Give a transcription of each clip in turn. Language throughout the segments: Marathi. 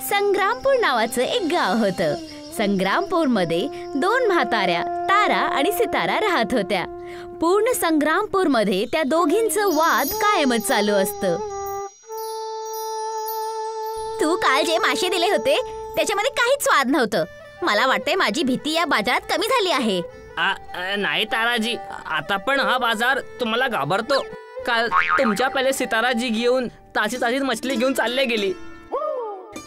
संग्रामपूर नावाचं एक गाव होतं. संग्रामपूरमध्ये 2 म्हाताऱ्या तारा आणि सितारा राहत होत्या. पूर्ण संग्रामपूरमध्ये त्या दोघींचं वाद कायमच चालू असतं. तू काल जे मासे दिले होते त्याच्यामध्ये काहीच स्वाद नव्हतं. मला वाटतंय माझी भीती या बाजारात कमी झाली आहे. नाही ताराजी, आता पण हा बाजार तुम्हाला घाबरतो. काल तुमच्या पहिले सिताराजी घेऊन ताजी ताजी मछली घेऊन चालले गेली.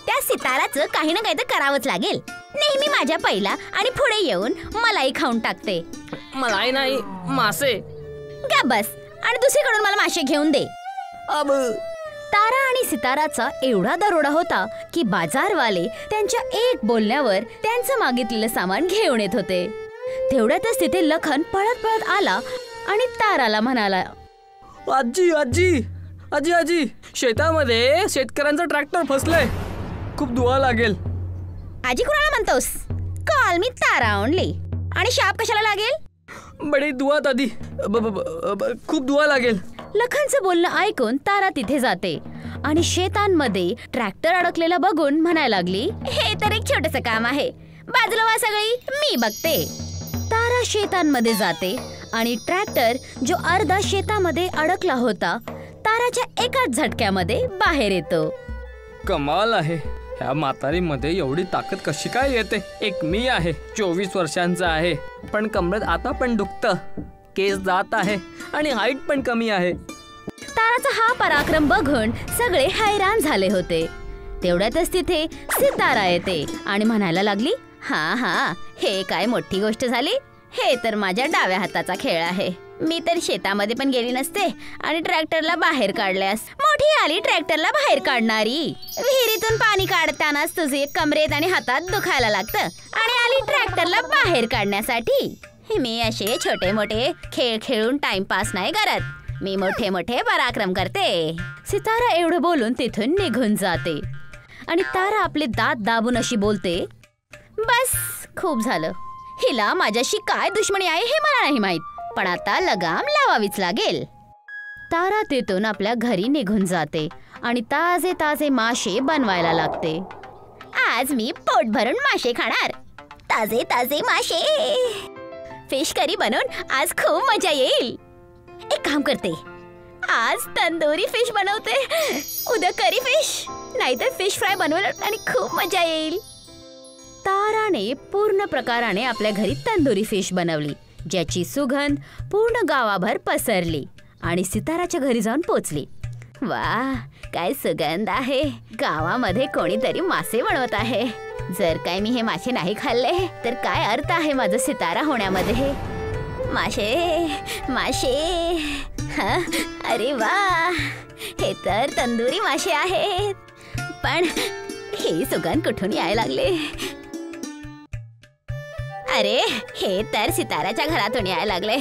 त्या सिताराचं काही ना काही तर करावंच लागेल. नेहमी माझ्या पहिला आणि पुढे येऊन मलाही खाऊन टाकते. मलाही नाही, मासे. गा बस आणि दुसरीकडून मला मासे घेऊन दे. अब तारा आणि सिताराचा एवढा दरोडा होता की बाजारवाले त्यांच्या एक बोलण्यावर त्यांचं मागितलेलं सामान घेऊन येत होते. तेवढ्यातच तिथे लखन पळत पळत आला आणि ताराला म्हणाला, आजी आजी आजी आजी, शेतामध्ये शेतकऱ्यांचा ट्रॅक्टर फसलाय. खूप धुवा लागेल. आजी कुणाला म्हणतोस? काल मी तारा आणली आणि शाप कशाला लागेल? बडी धुवा दादी, खूप धुवा लागेल. लखनचं बोलणं ऐकून तारा तिथे जाते आणि शेतांमध्ये ट्रॅक्टर अडकलेला बघून म्हणायला लागली, हे तर एक छोटंसं काम आहे, बाजूला वा सगळी, मी बघते. तारा शेतांमध्ये जाते आणि ट्रॅक्टर जो अर्धा शेतामध्ये अडकला होता ताराच्या एकाच झटक्यामध्ये बाहेर येतो. कमाल आहे, ह्या म्हातारीमध्ये एवढी ताकद कशी काय येते? एक मी आहे, 24 वर्षांचा आहे, पण कमरेत आता पण दुखतं, केस जात आहे आणि हाईट पण कमी आहे. ताराचा हा पराक्रम बघून सगळे हैराण झाले होते. तेवढ्यातच तिथे सितारा येते आणि म्हणायला लागली, हा, हे काय मोठी गोष्ट झाली. हे तर माझ्या डाव्या हाताचा खेळ आहे. मी तर शेतामध्ये पण गेली नसते आणि ट्रॅक्टरला बाहेर काढल्यास. मोठी आली ट्रॅक्टरला बाहेर काढणारी. विहिरीतून पाणी काढतानाच तुझे कमरेत आणि हातात दुखायला लागतं आणि आली ट्रॅक्टरला बाहेर काढण्यासाठी. मी असे छोटे मोठे खेळ खेळून टाइमपास नाही करत. मी मोठे मोठे पराक्रम करते. सितारा एवढं बोलून तिथून निघून जाते आणि तारा आपले दात दाबून अशी बोलते, बस खूप झालं. हिला माझ्याशी काय दुश्मनी आहे हे मला नाही माहित, पण आता लगाम लावावीच लागेल. तारा तिथून आपल्या घरी निघून जाते आणि ताजे ताजे मासे बनवायला लागते. आज मी पोट भरून मासे खाणार, ताजे ताजे मासे. फिश करी बनवून आज खूप मजा येईल. एक काम करते, आज तंदुरी फिश बनवते, उद्या करी फिश, नाहीतर फिश फ्राय बनवेल आणि खूप मजा येईल. ताराने पूर्ण प्रकाराने आपल्या घरी तंदुरी फिश बनवली, ज्याची सुगंध पूर्ण गावाभर पसरली आणि सिताराच्या घरी जाऊन पोचली. वाह, काय सुगंध आहे. गावामध्ये कोणीतरी मासे बनवत आहे. जर काय मी हे मासे नाही खाल्ले तर काय अर्थ आहे माझं सितारा होण्यामध्ये. मासे मासे, अरे वा, हे तर तंदुरी मासे आहेत. पण हे सुगंध कुठून यायला लागले? अरे, हे तर सिताराच्या घरातून यायला लागले.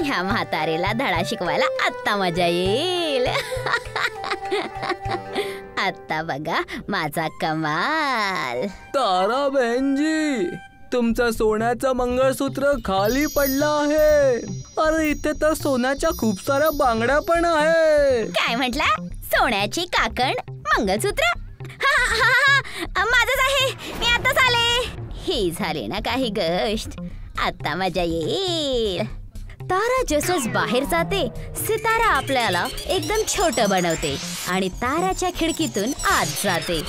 ह्या म्हातारेला धडा शिकवायला आत्ता मजा येईल. आत्ता बघा माझा कमाल. तारा बहनजी, तुमचं सोन्याचं मंगळसूत्र खाली पडलं आहे. अरे, इथे तर सोन्याच्या खूप साऱ्या बांगड्या पण आहे. काय म्हटला? सोन्याची काकण मंगळसूत्र? माझंच आहे, मी आताच आले. ही झाली ना काही गोष्ट, आता मजा येईल. तारा जसंच बाहेर जाते, सितारा आपल्याला एकदम छोटं बनवते आणि ताराच्या खिडकीतून आत जाते.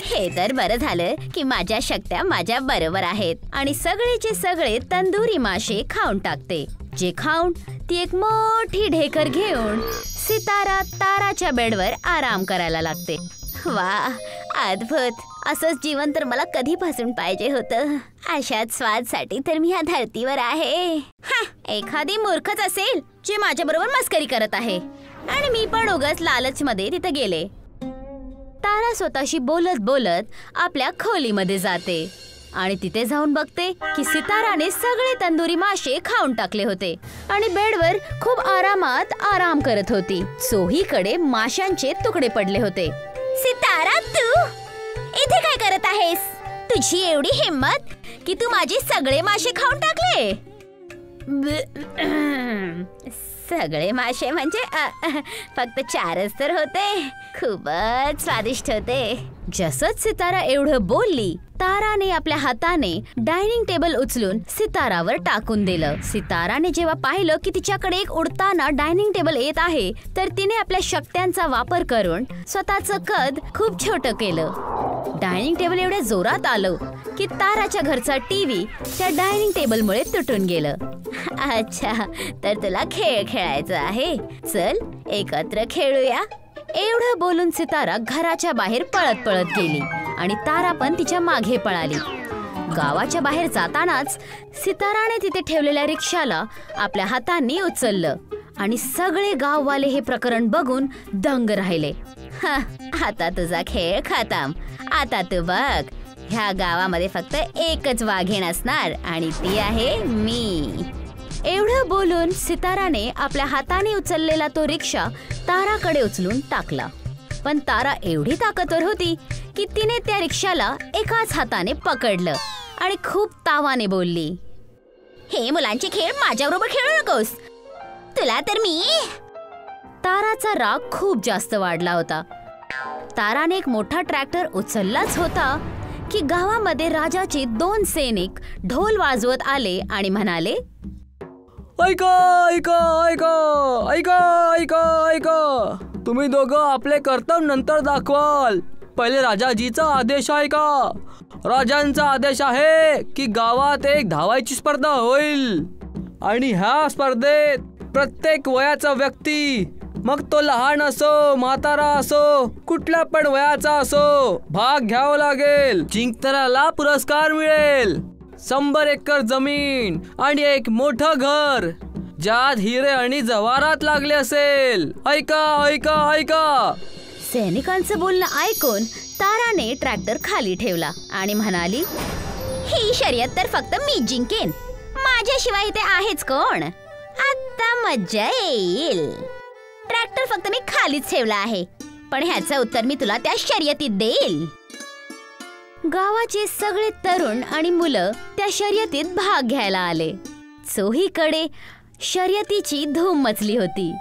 हे तर बरं झालं की माझ्या शक्त्या माझ्या बरोबर आहेत आणि सगळेचे सगळे तंदुरी मासे खाऊन टाकते. जे खाऊन ती एक मोठी ढेकर घेऊन सितारा ताराच्या बेडवर आराम करायला लागते. वा, अद्भुत. असंच जीवन तर मला कधीपासून पाहिजे होतं. अशाच स्वादसाठी तर मी या धरतीवर आहे. एखादी मूर्खच असेल जे माझ्या बरोबर मस्करी करत आहे आणि मी पण उगाच लालच मध्ये तिथे गेले. तारा स्वतःशी बोलत बोलत आपल्या खोलीमध्ये जाते आणि तिथे जाऊन बघते की सिताराने सगळे तंदुरी मासे खाऊन टाकले होते आणि बेडवर खूप आरामात आराम करत होती. चोहीकडे माशांचे तुकडे पडले होते. सितारा, तू इथे काय करत आहेस? तुझी एवढी हिम्मत की तू माझे सगळे मासे खाऊन टाकले? सगळे मासे म्हणजे फक्त 4च तर होते. खूपच स्वादिष्ट होते. जसंच सितारा एवढं बोलली, ताराने आपल्या हाताने डायनिंग टेबल उचलून सितारावर टाकून दिलं. सिताराने जेव्हा पाहिलं की तिच्याकडे एक उडताना डायनिंग टेबल येत आहे, तर तिने आपल्या शक्त्यांचा वापर करून स्वतःचं कद खूप छोटं केलं. डायनिंग टेबल एवढ्या जोरात आलं की ताराच्या घरचा टीव्ही त्या डायनिंग टेबलमुळे तुटून गेलं. अच्छा, तर तुला खेळ खेळायचा आहे, चल एकत्र खेळूया. एवढं बोलून सितारा घराच्या बाहेर पळत पळत गेली आणि तारा पण तिच्या मागे पळाली. गावाच्या बाहेर जातानाच सिताराने तिथे ठेवलेल्या रिक्षाला आपल्या हातांनी उचललं आणि सगळे गाववाले हे प्रकरण बघून दंग राहिले. आता तुझा खेळ खतम. आता तू बघ, ह्या गावामध्ये फक्त एकच वाघीण असणार आणि ती आहे मी. एवढं बोलून सिताराने आपल्या हाताने उचललेला तो रिक्षा ताराकडे उचलून टाकला. पण तारा एवढी ताकदवर होती की तिने त्या रिक्षाला एकाच हाताने पकडलं आणि खूप तावाने बोलली, हे मुलांचे खेळ माझ्याबरोबर खेळू नकोस, तुला तर मी. ताराचा राग खूप जास्त वाढला होता. ताराने एक मोठा ट्रॅक्टर उचललाच होता की गावामध्ये राजाचे 2 सैनिक ढोल वाजवत आले आणि म्हणाले, ऐका ऐका ऐका ऐका ऐका ऐका, तुम्ही दोघं आपले कर्तव्य नंतर दाखवाल, पहिले राजाजीचा आदेश ऐका. राजांचा आदेश आहे की गावात एक धावायची स्पर्धा होईल आणि ह्या स्पर्धेत प्रत्येक वयाचा व्यक्ती, मग तो लहान असो म्हातारा असो कुठल्या पण वयाचा असो, भाग घ्यावा लागेल. जिंकणाऱ्याला पुरस्कार मिळेल 100 एकर जमीन आणि एक मोठं घर ज्यात हिरे आणि जवाहरात लागले असेल. ऐका ऐका ऐका. सैनिकांचं बोलणं ऐकून ताराने ट्रॅक्टर खाली ठेवला आणि म्हणाली, ही शर्यत तर फक्त मी जिंकेन, माझ्याशिवाय इथे आहेच कोण, आता मज्जा येईल. ट्रॅक्टर फक्त मी खालीच ठेवला आहे, पण ह्याचं उत्तर मी तुला त्या शर्यतीत देईल. गावाचे सगळे तरुण आणि मुलं त्या शर्यतीत भाग घ्यायला आले. चोहीकडे शर्यतीची धूम मचली होती.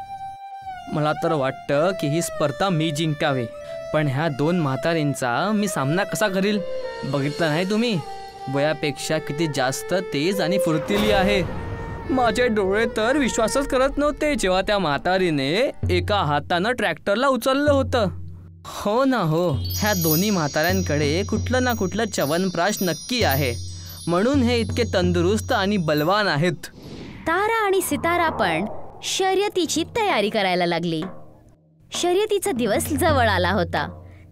मला तर वाटतं की ही स्पर्धा मी जिंकावे, पण ह्या 2 म्हातारींचा मी सामना कसा करील. बघितलं नाही तुम्ही, वयापेक्षा किती जास्त तेज आणि फुर्तिली आहे. माझे डोळे तर विश्वासच करत नव्हते जेव्हा त्या म्हातारीने एका हातानं ट्रॅक्टरला उचललं होतं. हो ना हो, ह्या दोन्ही म्हाताऱ्यांकडे कुठलं ना कुठलं च्यवनप्राश नक्की आहे, म्हणून हे इतके तंदुरुस्त आणि बलवान आहेत. तारा आणि सितारा पण शर्यतीची तयारी करायला लागली. शर्यतीचा दिवस जवळ आला होता.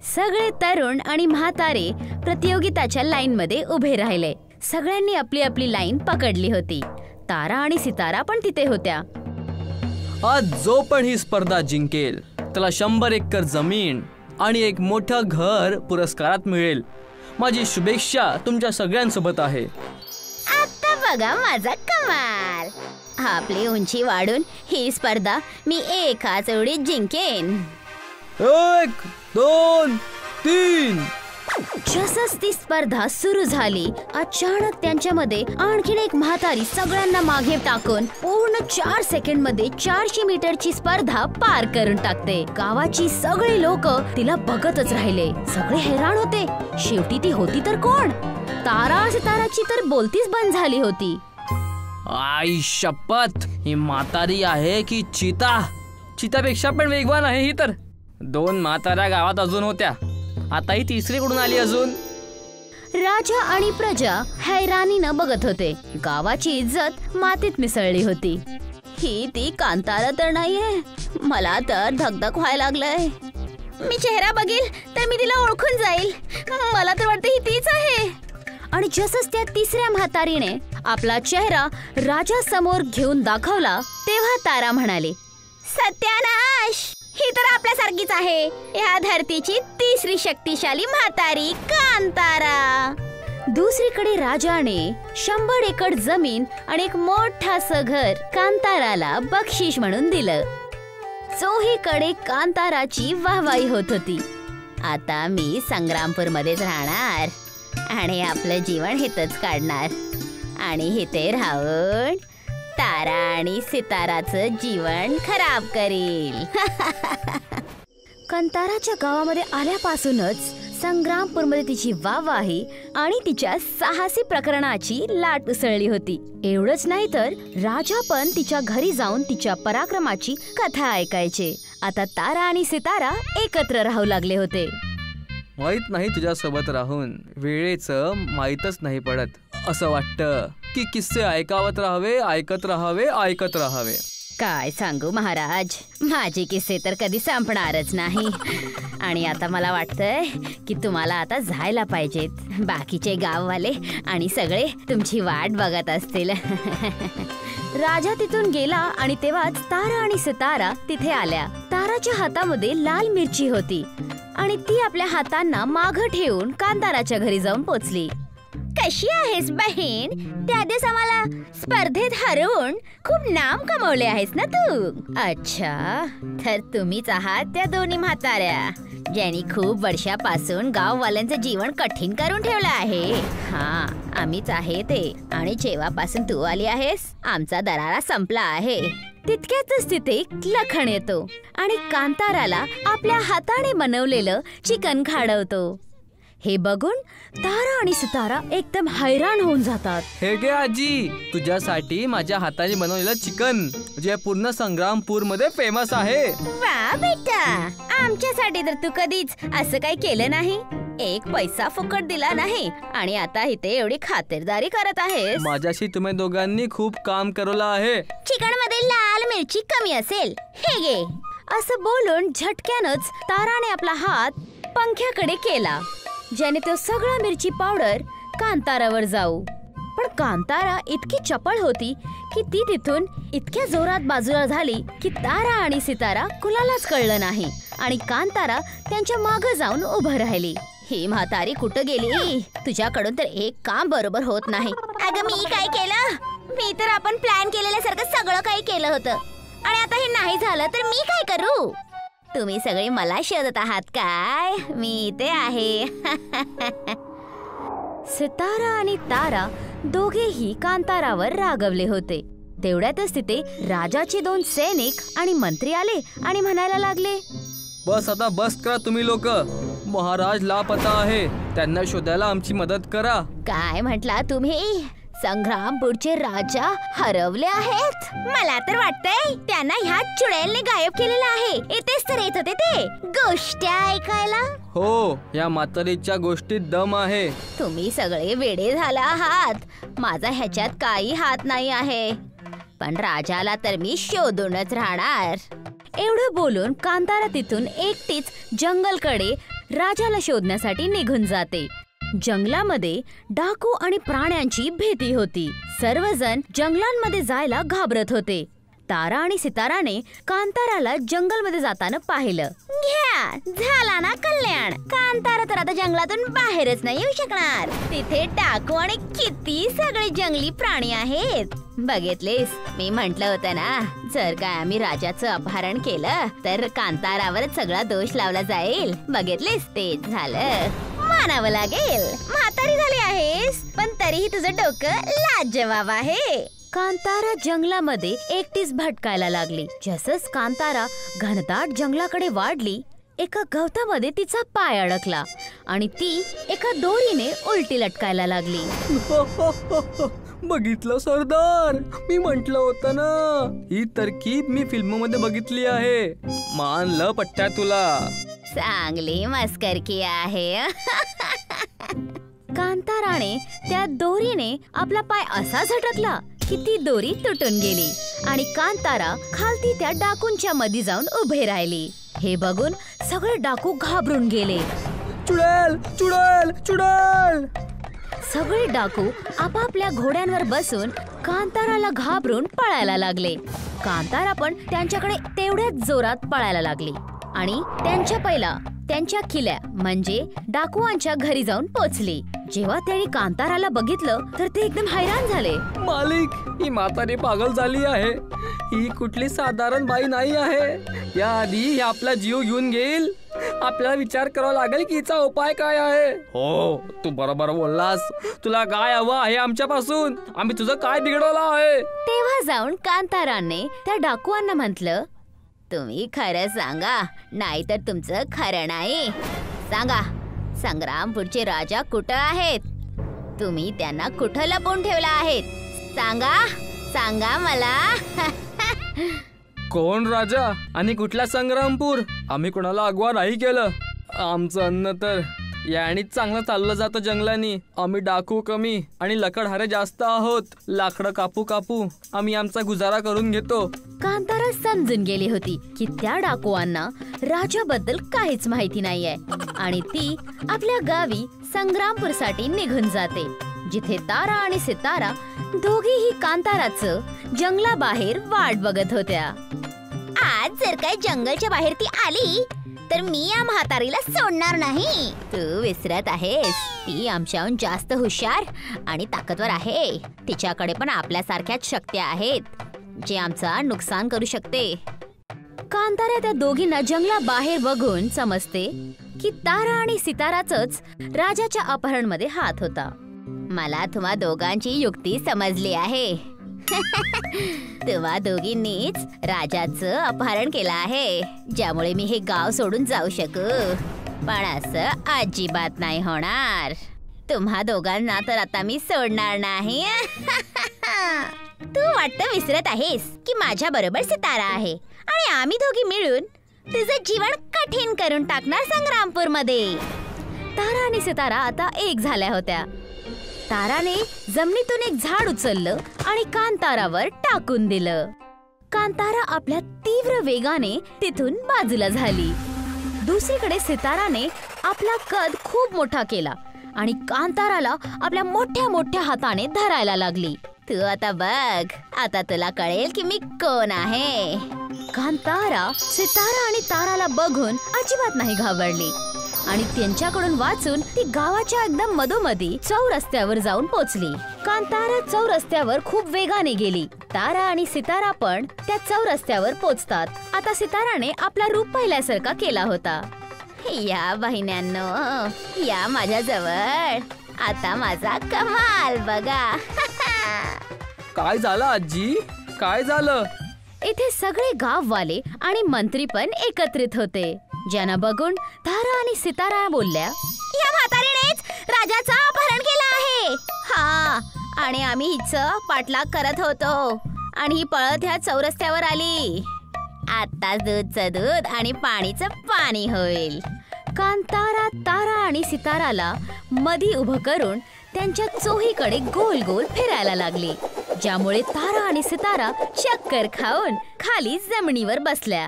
सगळे तरुण आणि म्हातारे प्रतियोगिताच्या लाईनमध्ये उभे राहिले. सगळ्यांनी आपली आपली लाईन पकडली होती. तारा आणि सितारा पण तिथे होत्या. आज जो पण ही स्पर्धा जिंकेल त्याला 100 एकर जमीन आणि एक मोठं घर पुरस्कारात मिळेल. माझी शुभेच्छा तुमच्या सगळ्यांसोबत आहे. आता बघा माझा कमाल. आपली उंची वाढून ही स्पर्धा मी एकाच उडीत जिंकेन. 1 2 3. जसंच ती स्पर्धा सुरू झाली, अचानक त्यांच्यामध्ये आणखीन एक म्हातारी सगळ्यांना मागे टाकून पूर्ण 4 सेकंड मध्ये 400 मीटरची स्पर्धा पार करून टाकते. गावाची सगळे लोक तिला बघतच राहिले. सगळे हैराण होते. शेवटी ती होती तर कोण? तारा सिताराची तर बोलतीच बंद झाली होती. आई शपथ, ही म्हातारी आहे की चिता? चितापेक्षा पण वेगवान आहे ही तर. 2 म्हाताऱ्या गावात अजून होत्या, आता ही तिसरी कुठून आली अजून? राजा आणि प्रजा हैराणीनं बघत होते. गावाची इज्जत मातीत मिसळली होती. ही ती कांतारा तर नाहीये. मला तर धगधग व्हायला लागलंय. मी चेहरा बघील तर मी तिला ओळखून जाईल. मला तर वाटतं ही तीच आहे. आणि जसंच त्या तिसऱ्या म्हातारीने आपला चेहरा राजा समोर घेऊन दाखवला, तेव्हा तारा म्हणाली, सत्यानाश, ही तर आपल्यासारखीच आहे. या धरतीची तिसरी शक्तिशाली म्हातारी कांतारा. दुसरीकडे राजाने 100 एकर जमीन आणि एक मोठासं घर कांताराला बक्षीस म्हणून दिलं. चोहीकडे कांताराची वाहवाही होत होती. आता मी संग्रामपूर मध्येच राहणार आणि आपलं जीवन हितच काढणार आणि हिते राहून तारा आणि सिताराचं जीवन खराब करील. कांताराच्या गावामध्ये आल्यापासूनच संग्रामपूरमध्ये तिची वाहवाही आणि तिच्या साहसी प्रकरणाची लाट उसळली होती. एवढंच नाही तर राजा पण तिच्या घरी जाऊन तिच्या पराक्रमाची कथा ऐकायचे. आता तारा आणि सितारा एकत्र राहू लागले होते. माहित नाही तुझ्यासोबत राहून वेळेचं माहीतच नाही पडत. असं वाटतं की किस्से ऐकत राहावे. काय सांगू महाराज, माझे किस्से तर कधी संपणारच नाही. आणि आता मला वाटतंय की तुम्हाला आता जायला पाहिजेत. बाकीचे गाववाले आणि सगळे तुमची वाट बघत असतील. राजा तिथून गेला आणि तेव्हाच तारा आणि सितारा तिथे आल्या. ताराच्या हातामध्ये लाल मिरची होती आणि ती आपल्या हातांना मागं ठेवून कांताराच्या घरी जाऊन पोचली. कशी आहेस बहीण? त्या दिवस आम्हाला स्पर्धेत हरवून खूप नाम कमवले आहेस ना तू. अच्छा, तर तुम्हीच आहात त्या दोन्ही म्हाताऱ्या ज्यांनी खूप वर्षापासून गाववाल्यांचं जीवन कठीण करून ठेवलं आहे. हा, आम्हीच आहे ते. आणि जेव्हापासून तू आली आहेस आमचा दरारा संपला आहे. तितक्यातच तिथे लखन येतो आणि कांताराला आपल्या हाताने बनवलेलं चिकन खाडवतो. हे बघून तारा आणि सितारा एकदम हैराण होऊन जातात. हे घे आजी, तुझ्यासाठी माझ्या हाताने बनवलेलं चिकन जे पूर्ण संग्रामपूर मध्ये फेमस आहे. वा बेटा, आमच्यासाठी तर तू कधीच असं काही केलं नाही. एक पैसा फुकट दिला नाही आणि आता इथे एवढी खातिरदारी करत आहेस. माझ्याशी तुम्ही दोघांनी खूप काम करवलं आहे. चिकन मध्ये लाल मिरची कमी असेल, हे घे. असं बोलून झटक्यानच ताराने आपला हात पंख्याकडे केला, ज्याने तो सगळा मिरची पावडर कांतारावर जाऊ. पण कांतारा इतकी चपळ होती की ती तिथून इतक्या जोरात बाजूला झाली की तारा आणि सितारा कुणालाच कळलं नाही आणि कांतारा त्यांच्या मागे जाऊन उभं राहिली. ही म्हातारी कुठं गेली? तुझ्याकडून तर एक काम बरोबर होत नाही. अगं मी काय केलं? मी तर आपण प्लॅन केलेल्यासारखं सगळं काही केलं होतं आणि आता हे नाही झालं तर मी काय करू? तुम्ही सगळे मला शोधत आहात काय? मी इथे आहे. सितारा आणि तारा दोघेही कांतारावर रागवले होते. तेवढ्यातच तिथे राजाचे 2 सैनिक आणि मंत्री आले आणि म्हणायला लागले, बस आता बस करा तुम्ही लोक. महाराज लापता आहे, त्यांना शोधायला आमची मदत करा. काय म्हटला तुम्ही? संग्रामपूरचे राजा हरवले आहेत? मला तर वाटतंय त्यांना ह्या चुडेलने गायब केलेलं आहे. इथेच तर येत होते ते गोष्टी ऐकायला. हो, या म्हातारीच्या गोष्टीत दम आहे. तुम्ही सगळे वेडे झाला आहात. माझा ह्याच्यात काही हात नाही आहे. पण राजाला तर मी शोधूनच राहणार. एवढं बोलून कांतारा तिथून एकटीच जंगलकडे राजाला शोधण्यासाठी निघून जाते. जंगलामध्ये डाकू आणि प्राण्यांची भीती होती. सर्वजण जंगलांमध्ये जायला घाबरत होते. तारा आणि सिताराने कांताराला जंगलमध्ये जाताना पाहिलं. घ्या, झाला ना कल्याण. कांतारा तर आता जंगलातून बाहेरच नाही येऊ शकणार. तिथे डाकू आणि किती सगळे जंगली प्राणी आहेत. बघितलेस, मी म्हंटल होतं ना, जर काय आम्ही राजाचं अपहरण केलं तर कांतारावरच सगळा दोष लावला जाईल. बघितलेस, तेच झालं. मानावं लागेल. म्हातारी झाली आहेस पण तरीही तुझं डोकं लाजवाब आहे. कांतारा जंगलामध्ये एकटीच भटकायला लागली. जसंच कांतारा घनदाट जंगलाकडे वाढली, एका गवतामध्ये तिचा पाय अडकला आणि ती एका दोरीने उलटी लटकायला लागली. बघितलं सरदार, मी म्हंटल होतं ना, ही तरकीब मी फिल्म मध्ये बघितली आहे. मानलं पट्ट्या तुला. चांगली मस्करकी आहे. कांताराने त्या दोरीने आपला पाय असा झटकला की ती दोरी तुटून गेली आणि कांतारा खालती त्या डाकूंच्या मध्ये जाऊन उभे राहिली. हे बघून सगळे डाकू घाबरून गेले. चुडेल, चुडेल, चुडेल. सगळे डाकू आपापल्या घोड्यांवर बसून कांताराला घाबरून पळायला लागले. कांतारा पण त्यांच्याकडे तेवढ्याच जोरात पळायला लागली आणि त्यांच्या किल्ल्या म्हणजे डाकुवांच्या घरी जाऊन पोचली. जेव्हा त्यांनी कांताराला बघितलं तर ते एकदम हैराण झाले. मालिक, ही म्हातारी पागल झाली आहे. ही कुठली साधारण बाई नाही आहे. याआधी ही आपला जीव घेऊन घेईल आपल्याला विचार करावा लागेल की हिचा उपाय काय आहे. हो, तू बरोबर बोललास. तुला काय हवं आहे आमच्यापासून? आम्ही तुझं काय बिघडवलं आहे? तेव्हा जाऊन कांताराने त्या डाकुआंना म्हटलं, तुम्ही खरं सांगा, नाहीतर तुमचं खरं नाही. सांगा, संग्रामपूरचे राजा कुठं आहेत? तुम्ही त्यांना कुठं लपवून ठेवला आहेत? सांगा, सांगा मला. कोण राजा आणि कुठला संग्रामपूर? आम्ही कोणाला अगवा नाही केलं. आमचं अन्न तर यानेच चांगलं चाललं जातं जंगलानी. आम्ही डाकू कमी आणि लकडहारे जास्त आहोत. लाकडं कापू कापू आम्ही आमचा गुजारा करून घेतो. कांतारा समजून गेली होती की त्या डाकुआंना राजाबद्दल काहीच माहिती नाहीये आणि ती आपल्या गावी संग्रामपूरसाठी निघून जाते, जिथे तारा आणि सितारा दोघीही कांताराचं जंगलाबाहेर वाट बघत होत्या. आज जर काय जंगलच्या बाहेर ती आली तर मी या म्हातारीला सोडणार नाही. तू विसरत आहेस, ती आमच्याहून जास्त हुशार आणि ताकदवर आहे. तिच्याकडे पण आपल्यासारख्याच शक्ती आहेत, जे आमचा नुकसान करू शकते. कांतारा त्या दोघींना जंगलाबाहेर बघून समजते की तारा आणि सिताराचंच राजाच्या अपहरणमध्ये हात होता. मला तुम्हा दोघांची युक्ती समजली आहे. तुम्हा दोघींनीच राजाचं अपहरण केलं आहे, ज्यामुळे मी हे गाव सोडून जाऊ शकू. पण असं अजिबात नाही होणार. तुम्हा दोघांना तर आता मी सोडणार नाही. तू वाटतं विसरत आहेस की माझ्या बरोबर सितारा आहे आणि आम्ही दोघी मिळून तुझं जीवन कठीण करून टाकणार संग्रामपूर मध्ये. तारा आणि सितारा आता एक झाल्या होत्या. ताराने जमिनीतून एक झाड उचललं आणि कांतारावर टाकून दिलं. कांतारा आपल्या तीव्र वेगाने तिथून बाजूला झाली. दुसरीकडे सिताराने आपला कद खूप मोठा केला आणि कांताराला आपल्या मोठ्या मोठ्या हाताने धरायला लागली. तू आता बघ, आता तुला कळेल की मी कोण आहे. कांतारा सितारा आणि ताराला बघून अजिबात नाही घाबरली आणि त्यांच्याकडून वाचून ती गावाच्या एकदम मधोमधी चौरस्त्यावर जाऊन पोचली. कांतारा चौरस्त्यावर खूप वेगाने गेली. तारा आणि सितारा पण त्या चौरस्त्यावर पोचतात. आता सिताराने आपला रूप पहिल्यासारखा केला होता. या बहिण्यांनो, या माझ्या जवळ. आता माझा कमाल बघा. काय झालं आजी? काय झालं? इथे सगळे गाववाले आणि मंत्री पण एकत्रित होते, ज्यांना बघून तारा आणि सितारा बोलल्या, या म्हातारीनेच राजाचं अपहरण केलं आहे. हा, आणि आम्ही हिचं पाठलाग करत होतो आणि ही पळत ह्या चौरस्त्यावर आली. आता दूधचं दूध आणि पाणीचं पाणी होईल. कांतारा तारा आणि सिताराला मधी उभं करून त्यांच्या चोहीकडे गोल गोल फिरायला लागली, ज्यामुळे तारा आणि सितारा चक्कर खाऊन खाली जमिनीवर बसल्या.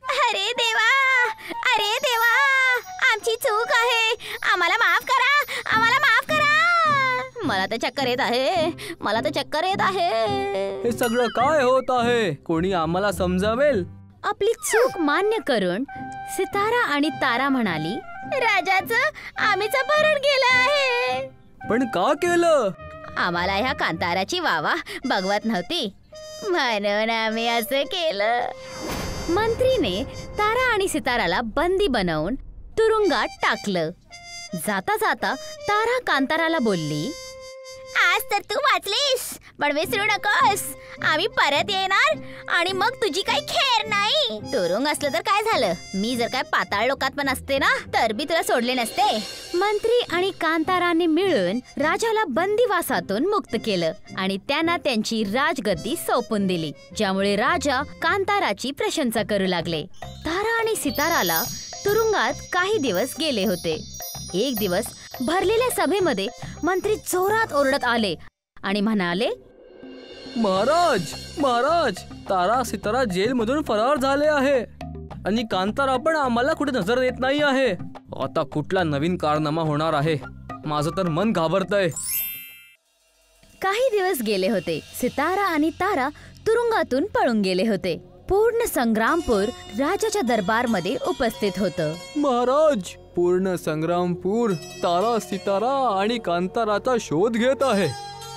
अरे देवा, अरे देवा, आमची चूक आहे. आम्हाला माफ करा, आम्हाला माफ करा. मला तर चक्कर येत आहे, मला तर चक्कर येत आहे. हे सगळं काय होत आहे? कोणी आम्हाला समजावेल? आपली चूक मान्य करून सितारा आणि तारा म्हणाली, राजाचं आम्हीच अपहरण केलं आहे. पण का केलं? आम्हाला ह्या कांताराची वावा बघवत नव्हती, म्हणून आम्ही असं केलं. मंत्रीने तारा आणि सिताराला बंदी बनवून तुरुंगात टाकलं. जाता जाता तारा कांताराला बोलली, आज तर तू वाचलीस, पण विसरू नकोस, आम्ही परत येणार आणि मग तुझी काही खैर नाही. तुरुंग असलं तर काय झालं, मी जर काय पाताळ लोकात पण असते ना, तर बी तुला सोडले नसते. मंत्री आणि कांताराने मिळून राजाला बंदिवासातून मुक्त केलं आणि त्यांना त्यांची राजगद्दी सोपून दिली, ज्यामुळे राजा कांताराची प्रशंसा करू लागले. तारा आणि सिताराला तुरुंगात काही दिवस गेले होते. एक दिवस भरलेल्या सभेमध्ये मंत्री जोरात ओरडत आले आणि म्हणाले, महाराज, महाराज, तारा सितारा जेल मधून फरार झाले आहे आणि कांतारा पण आम्हाला कुठे नजर येत नाही आहे. आता कुठला नवीन कारनामा होणार आहे? माझं तर मन घाबरतंय. काही दिवस गेले होते. सितारा आणि तारा तुरुंगातून पळून गेले होते. पूर्ण संग्रामपूर राजाच्या दरबारमध्ये उपस्थित होतं. महाराज, पूर्ण संग्रामपूर तारा सितारा आणि कांताराचा शोध घेत आहे.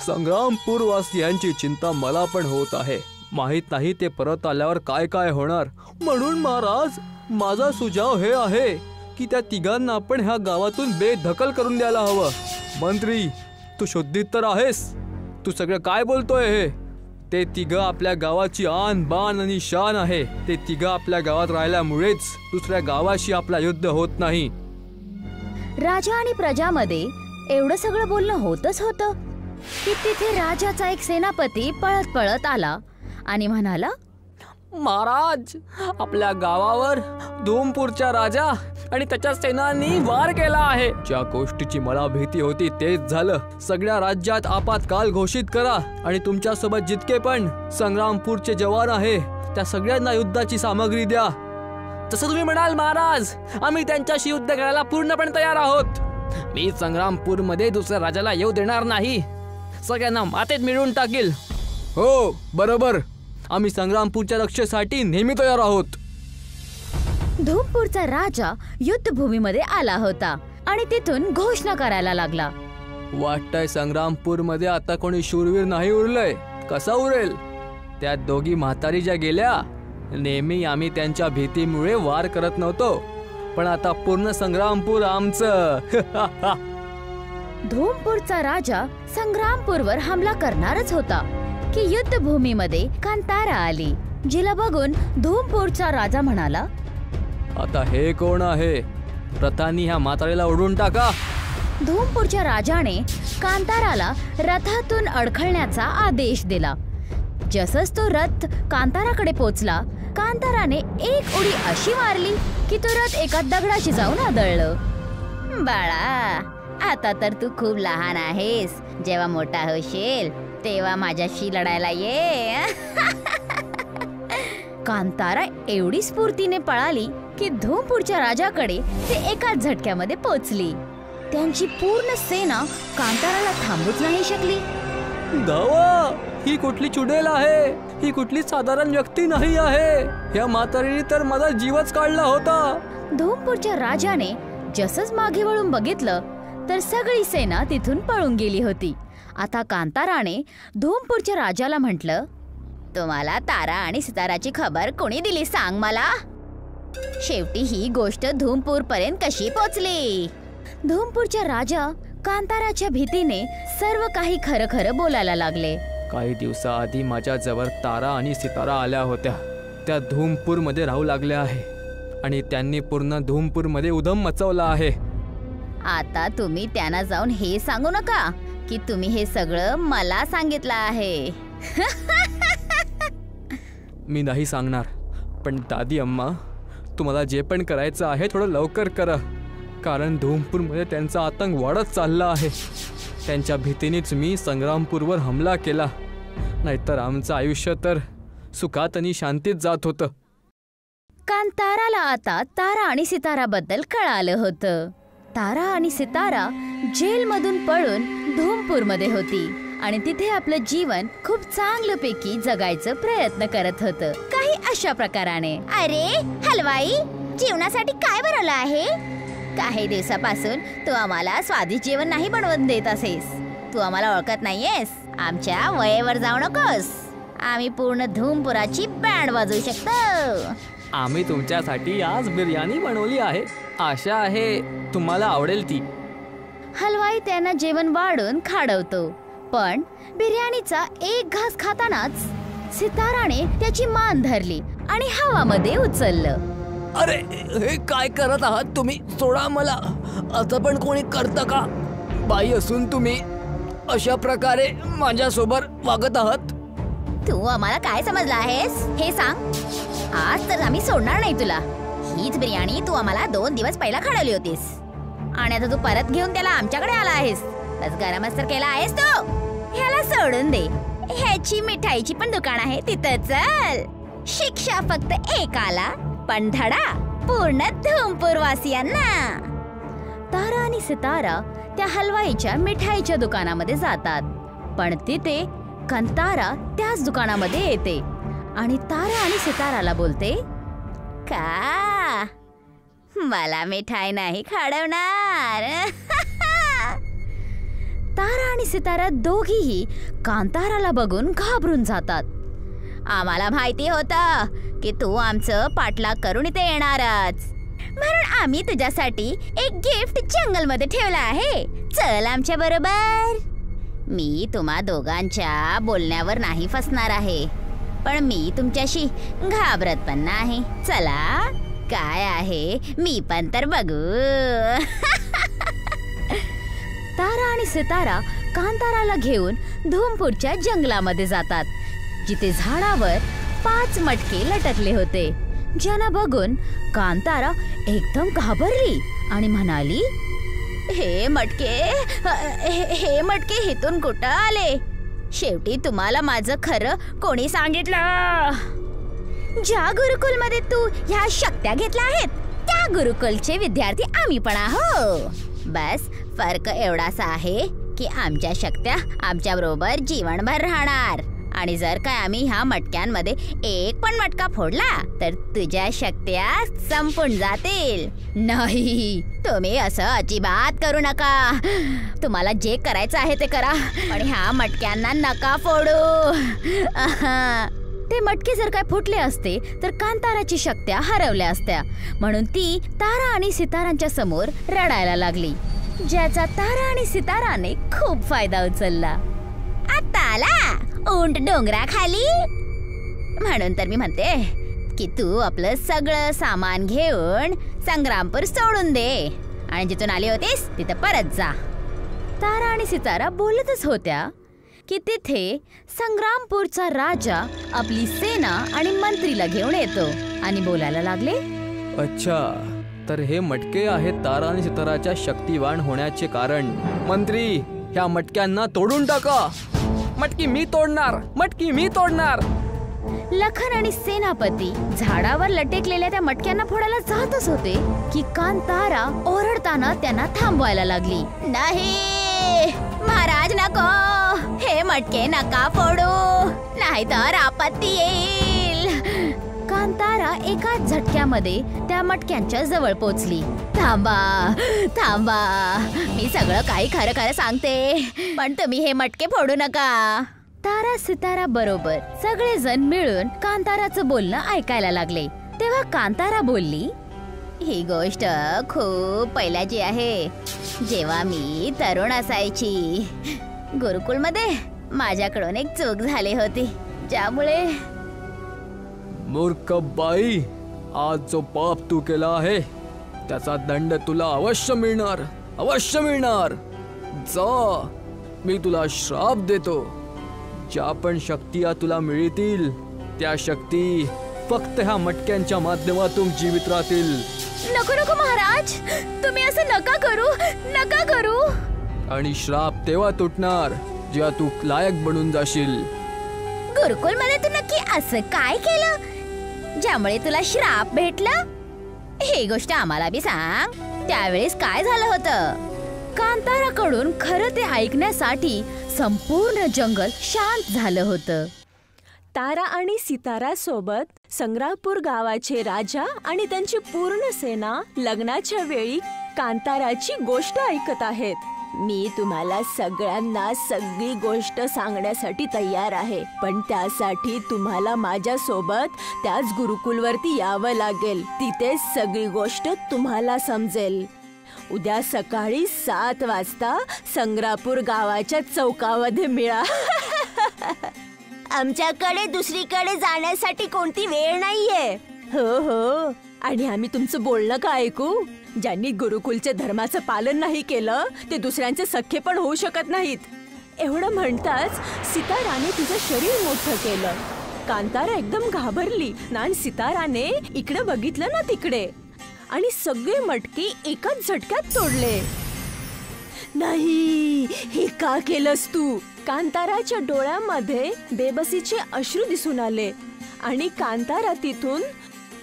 संग्रामपूर वासियांची चिंता मला पण होत आहे. माहित नाही ते परत आल्यावर काय काय होणार. म्हणून महाराज, माझा सुझाव हे आहे की त्या तिघांना आपण ह्या गावातून बेदखल करून द्यायला हवं. मंत्री, तू शुद्धीत तर आहेस? तू सगळं काय बोलतोय हे? ते तिघं आपल्या गावाची आन बान आणि शान आहे. ते तिघं आपल्या गावात राहिल्यामुळेच दुसऱ्या गावाशी आपला युद्ध होत नाही. राजा आणि प्रजामध्ये एवढं सगळं बोलणं होतच होतं की तिथे राजाचा एक सेनापती पळत पळत आला आणि म्हणाला, महाराज, आपल्या गावावर धूमपूरच्या राजा आणि त्याच्या सेनांनी वार केला आहे. ज्या गोष्टीची मला भीती होती तेच झालं. सगळ्या राज्यात आपत्काल घोषित करा आणि तुमच्या सोबत जितके पण संग्रामपूरचे जवान आहे त्या सगळ्यांना युद्धाची सामग्री द्या. तसं तुम्ही म्हणाल महाराज, आम्ही त्यांच्याशी युद्ध करायला पूर्णपणे तयार आहोत. मी संग्रामपूरमध्ये दुसऱ्या राजाला येऊ देणार नाही. सगळ्यांना मातेत मिळवून टाकील. हो बरोबर, आम्ही संग्रामपूरच्या रक्षेसाठी नेहमी तयार आहोत. धूमपूरचा राजा युद्धभूमीमध्ये आला होता आणि तिथून घोषणा करायला लागला, वाटतंय संग्रामपूरमध्ये आता कोणी शूरवीर नाही उरलंय. कसा उरेल? त्या दोघी म्हातारी ज्या गेल्या, नेहमी आम्ही त्यांच्या भीतीमुळे वार करत नव्हतो, पण आता पूर्ण संग्रामपूर आमचं. धूमपूरचा राजा संग्रामपूरवर हमला करणारच होता की युद्धभूमीमध्ये कांतारा आली, जिला बघून धूमपूरचा राजा म्हणाला, आता हे कोण आहे? रथांनी ह्या म्हातारीला ओढून टाका. धूमपूरच्या राजाने कांताराला रथातून अडखळण्याचा आदेश दिला. जसंच तो रथ कांताराकडे पोचला, कांताराने एक उडी अशी मारली की तो रथ एका दगडाशी जाऊन आदळलं. बाळा, आता तर तू खूप लहान आहेस. जेव्हा मोठा होशील तेव्हा माझ्याशी लढायला ये. कांतारा एवढी स्फूर्तीने पळाली की धूमपूरच्या राजाकडे ते एकाच झटक्यामध्ये पोचली. त्यांची पूर्ण सेना कांताराला थांबूच नाही शकली. धावा, ही कुठली चुडेल आहे? ही कुठली साधारण व्यक्ती नाही आहे. या म्हातारीने तर माझा जीवच काढला होता. धूमपूरच्या राजाने जसंच मागे वळून बघितलं तर सगळी सेना तिथून पळून गेली होती. आता कांताराने धूमपूरच्या राजाला म्हटलं, तुम्हाला तारा आणि सिताराची खबर कोणी दिली सांग मला. शेवटी ही गोष्ट धूमपूर पर्यंत कशी पोचली? धूमपूरच्या राजा कांताराच्या भीतीने सर्व काही खरं खरं बोलायला लागले. काही दिवसाआधी माझ्या जवळ तारा आणि सितारा आल्या होत्या. त्या धूमपूरमध्ये राहू लागल्या आहे आणि त्यांनी पूर्ण धूमपूरमध्ये उधम मचवला आहे. आता तुम्ही त्यांना जाऊन हे सांगू नका की तुम्ही हे सगळं मला सांगितलं आहे. मी नाही सांगणार. पण दादी अम्मा, तुम्हाला जे पण करायचं आहे थोडं लवकर करा, कारण धूमपूरमध्ये त्यांचा आतंक वाढत चालला आहे. त्यांच्या भीतीनेच मी संग्रामपूरवर हमला केला, नाहीतर आमचं आयुष्य तर सुखात आणि शांतीत जात होतं. कांताराला आता तारा आणि सिताराबद्दल कळालं होतं. तारा आणि सितारा जेलमधून पळून धूमपूरमध्ये होती आणि तिथे आपलं जीवन खूप चांगल्यापैकी जगायचं प्रयत्न करत होतं. काही अशा प्रकाराने. अरे हलवाई, जेवणासाठी काय बनवलं आहे? काही दिवसापासून तू आम्हाला स्वादिष्ट जेवण नाही बनवून देत असेस. तू आम्हाला ओळखत नाहीयेस. आमच्या वयेवर जाऊ नकोस. आम्ही पूर्ण धूमपुराची बँड वाजवू शकतो. आम्ही तुमच्यासाठी आज बिर्याणी बनवली आहे. आशा आहे तुम्हाला आवडेल ती. हलवाई त्यांना जेवण वाढून खाडवतो, पण बिर्याणीचा एक घास खातानाच सिताराने त्याची मान धरली आणि हवामध्ये उचललं. अरे, हे काय करत आहात तुम्ही? सोडा मला. असं पण कोणी करतं का? बाई असून तुम्ही अशा प्रकारे माझ्यासोबत वागत आहात? तू आम्हाला काय समजला आहेस हे सांग. आज तर आम्ही सोडणार नाही तुला. हीच बिर्याणी तू आम्हाला 2 दिवस पहिला खाडवली होतीस आणि आता तू परत घेऊन त्याला आमच्याकडे आला आहेस. बस गरमच तर केला आहेस तू. ह्याला सोडून दे. ह्याची मिठाईची पण दुकान आहे, तिथं चल. शिक्षा फक्त एकाला, पण धडा पूर्ण धूमपूरवासियांना. तारा आणि सितारा त्या हलवाईच्या मिठाईच्या दुकानामध्ये जातात, पण तिथे कांतारा त्याच दुकानामध्ये येते आणि तारा आणि सिताराला बोलते, का मला मिठाई नाही खाडवणार? तारा आणि सितारा दोघीही कांताराला बघून घाबरून जातात. आम्हाला माहिती होतं की तू आमचं पाठलाग करून इथे येणारच, म्हणून आम्ही तुझ्यासाठी एक गिफ्ट जंगलमध्ये ठेवला आहे. चल आमच्या बरोबर. मी तुम्हा दोघांच्या बोलण्यावर नाही फसणार आहे, पण मी तुमच्याशी घाबरत पण नाही. चला काय आहे मी पण तर बघू. तारा आणि सितारा कांताराला घेऊन धूमपूरच्या जंगलामध्ये जातात, जिथे झाडावर 5 मटके लटकले होते. ज्यांना बघून कांतारा एकदम घाबरली आणि म्हणाली, हे मटके हिथून कुठं आले? शेवटी तुम्हाला माझं खरं कोणी सांगितलं? ज्या गुरुकुलमध्ये तू ह्या शक्त्या घेतल्या आहेत त्या गुरुकुलचे विद्यार्थी आम्ही पण आहोत. बस फरक एवढासा आहे की आमच्या शक्त्या आमच्या बरोबर जीवनभर राहणार, आणि जर काय आम्ही ह्या मटक्यांमध्ये एक पण मटका फोडला तर तुझ्या शक्त्या संपून जातील. नाही, तुम्ही असं अजिबात करू नका. तुम्हाला जे करायचं आहे ते करा, पण ह्या मटक्यांना नका फोडू. ते मटके जर काय फुटले असते तर कांताराची शक्त्या हरवल्या असत्या. म्हणून ती तारा आणि सितारांच्या समोर रडायला लागली, ज्याचा तारा आणि सिताराने खूप फायदा उचलला. आता आला उंट डोंगराखाली, म्हणून तर मी म्हणते की तू आपलं सगळं सामान घेऊन संग्रामपूर सोडून दे आणि जिथून आली होतीस तिथं परत जा. तारा आणि सितारा बोलतच होत्या की तिथे संग्रामपूरचा राजा आपली सेना आणि मंत्रीला घेऊन येतो आणि बोलायला लागले, अच्छा, तर हे मटके आहेत तारा आणि सिताराच्या शक्तिवान होण्याचे कारण. मंत्री, ह्या मटक्यांना तोडून टाका. मटकी मी तोडणार. लखन आणि सेनापती झाडावर लटकलेल्या त्या मटक्यांना फोडायला जातच होते की कांतारा ओरडताना त्यांना थांबवायला लागली. नाही महाराज, नको, हे मटके नका फोडू, नाहीतर आपत्ती येईल. कांतारा एका झटक्यामध्ये त्या मटक्यांच्या जवळ पोचली. थांबा, मी सगळं काही खरं सांगते, पण तुम्ही हे मटके फोडू नका. तारा सितारा बरोबर सगळेजण मिळून कांताराचं बोलणं ऐकायला लागले. तेव्हा कांतारा बोलली, ही गोष्ट खूप पहिल्याची आहे, जेव्हा मी तरुण असायची. गुरुकुलमध्ये माझ्याकडून एक चूक झाली होती, ज्यामुळे. मूर्ख बाई, आज जो पाप तू केला आहे त्याचा दंड तुला अवश्य मिळणार. जा, मी तुला श्राप देतो. ज्या पण शक्ती तुला मिळतील त्या शक्ती फक्त ह्या मटक्यांच्या माध्यमातून जीवित राहतील. नको महाराज, तुम्ही असं नका करू. आणि श्राप तेव्हा तुटणार जेव्हा तू लायक बनून जाशील. गुरुकुलमध्ये तू नक्की असं काय केलं ज्यामुळे तुला श्राप भेटला? ही गोष्ट आम्हाला बी सांग. त्यावेळेस काय झालं होतं? कांताराकडून खरं ते ऐकण्यासाठी संपूर्ण जंगल शांत झालं होतं. तारा आणि सितारा सोबत संग्रामपूर गावाचे राजा आणि त्यांची पूर्ण सेना लग्नाच्या वेळी कांताराची गोष्ट ऐकत आहेत. मी तुम्हाला सगळ्यांना सगळी गोष्ट सांगण्यासाठी तयार आहे, पण त्यासाठी तुम्हाला माझ्या सोबत त्याच गुरुकुलवरती यावं लागेल. तिथेच सगळी गोष्ट तुम्हाला समजेल. उद्या सकाळी 7 वाजता संग्रामपूर गावाच्या चौकामध्ये मिळा. आमच्याकडे दुसरीकडे जाण्यासाठी कोणती वेळ नाहीये. हो, आणि आम्ही तुमचं बोलणं का ऐकू? ज्यांनी गुरुकुलचे धर्माचं पालन नाही केलं ते दुसऱ्यांचे सख्खे पण होऊ शकत नाहीत. एवढं म्हणताच सिताराने तिचं शरीर मोठं केलं. कांतारा एकदम घाबरली ना. सिताराने इकडे बघितलं ना तिकडे, आणि सगळे मटके एकाच झटक्यात तोडले. नाही, हे का केलंस तू? कांताराच्या डोळ्यामध्ये बेबसीचे अश्रू दिसून आले आणि कांतारा तिथून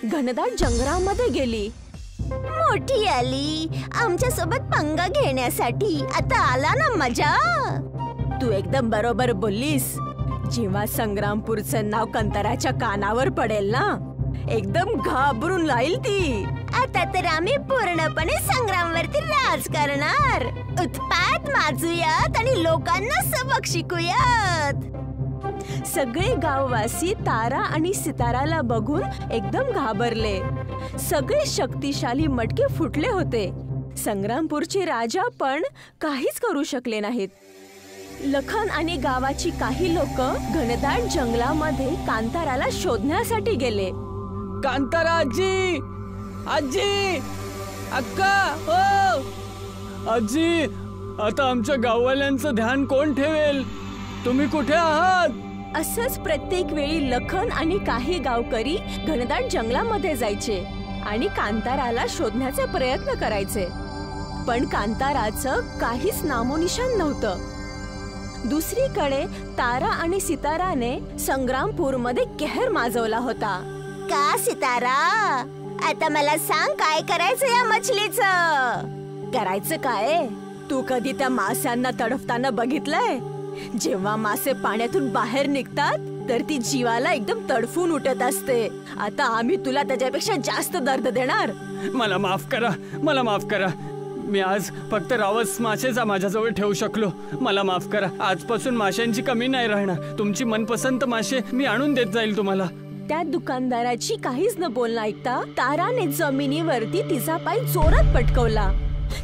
घनदाट जंगलामध्ये गेली. मोठी आली आमच्या सोबत पंगा घेण्यासाठी. आता आला ना मजा. तू एकदम बरोबर बोललीस. जेव्हा संग्रामपूरचं नाव कांताराच्या कानावर पडेल ना, एकदम घाबरून राहील ती. आता तर आम्ही पूर्णपणे संग्रामवरती राज करणार. उत्पात माजूयात आणि लोकांना सबक शिकूयात. सगळे गाववासी तारा आणि सिताराला बघून एकदम घाबरले. सगळे शक्तिशाली मटके फुटले होते. संग्रामपूरचे राजा पण काहीच करू शकले नाहीत. लखन आणि गावाची काही लोक घनदाट जंगलामध्ये कांताराला शोधण्यासाठी गेले. कांतारा आजी, आजी, अक्का, हो आजी, आता आमच्या गाववाल्यांचं ध्यान कोण ठेवेल? तुम्ही कुठे आहात? असंच प्रत्येक वेळी लखन आणि काही गावकरी घनदाट जंगलामध्ये जायचे आणि कांताराला शोधण्याचा प्रयत्न करायचे. पण कांताराचं काहीच नामोनिशाण नव्हतं. दुसरीकडे तारा आणि सिताराने संग्रामपूरमध्ये कहर माजवला होता. का सितारा, आता मला सांग काय करायचं या मछलीचं? करायचं काय? तू कधी त्या माशांना तडफताना बघितलंय? जेव्हा मासे पाण्यातून बाहेर निघतात तर ती जीवाला एकदम तडफून उठत असते. आता आम्ही तुला त्याच्यापेक्षा जास्त दर्द देणार. मला माफ करा, मला माफ करा. मी आज फक्त रावस मासेचा माझ्याजवळ ठेवू शकलो. मला माफ करा. आजपासून माशांची कमी नाही राहणार. तुमची मनपसंत मासे मी आणून देत जाईल तुम्हाला. त्या दुकानदाराची काहीच न बोलणं ऐकता ताराने जमिनीवरती तिचा पाय जोरात पटकवला.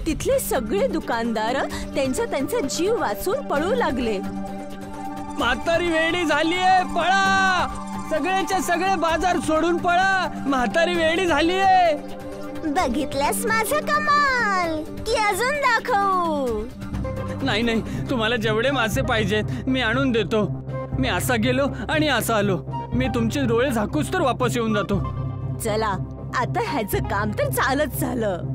तिथले सगळे दुकानदार त्यांचा जीव वाचून पळू लागले. म्हातारी वेडी झालीये, पळा! सगळेच्या सगळे बाजार सोडून पळा. म्हातारी वेडी झालीये. बघितल्यास माझा कमाल की अजून दाखवू? नाही नाही, तुम्हाला जेवढे मासे पाहिजेत मी आणून देतो. मी असा गेलो आणि असा आलो. मी तुमचे डोळे झाकूच तर वापस येऊन जातो. चला, आता ह्याचं काम तर चालत झालं.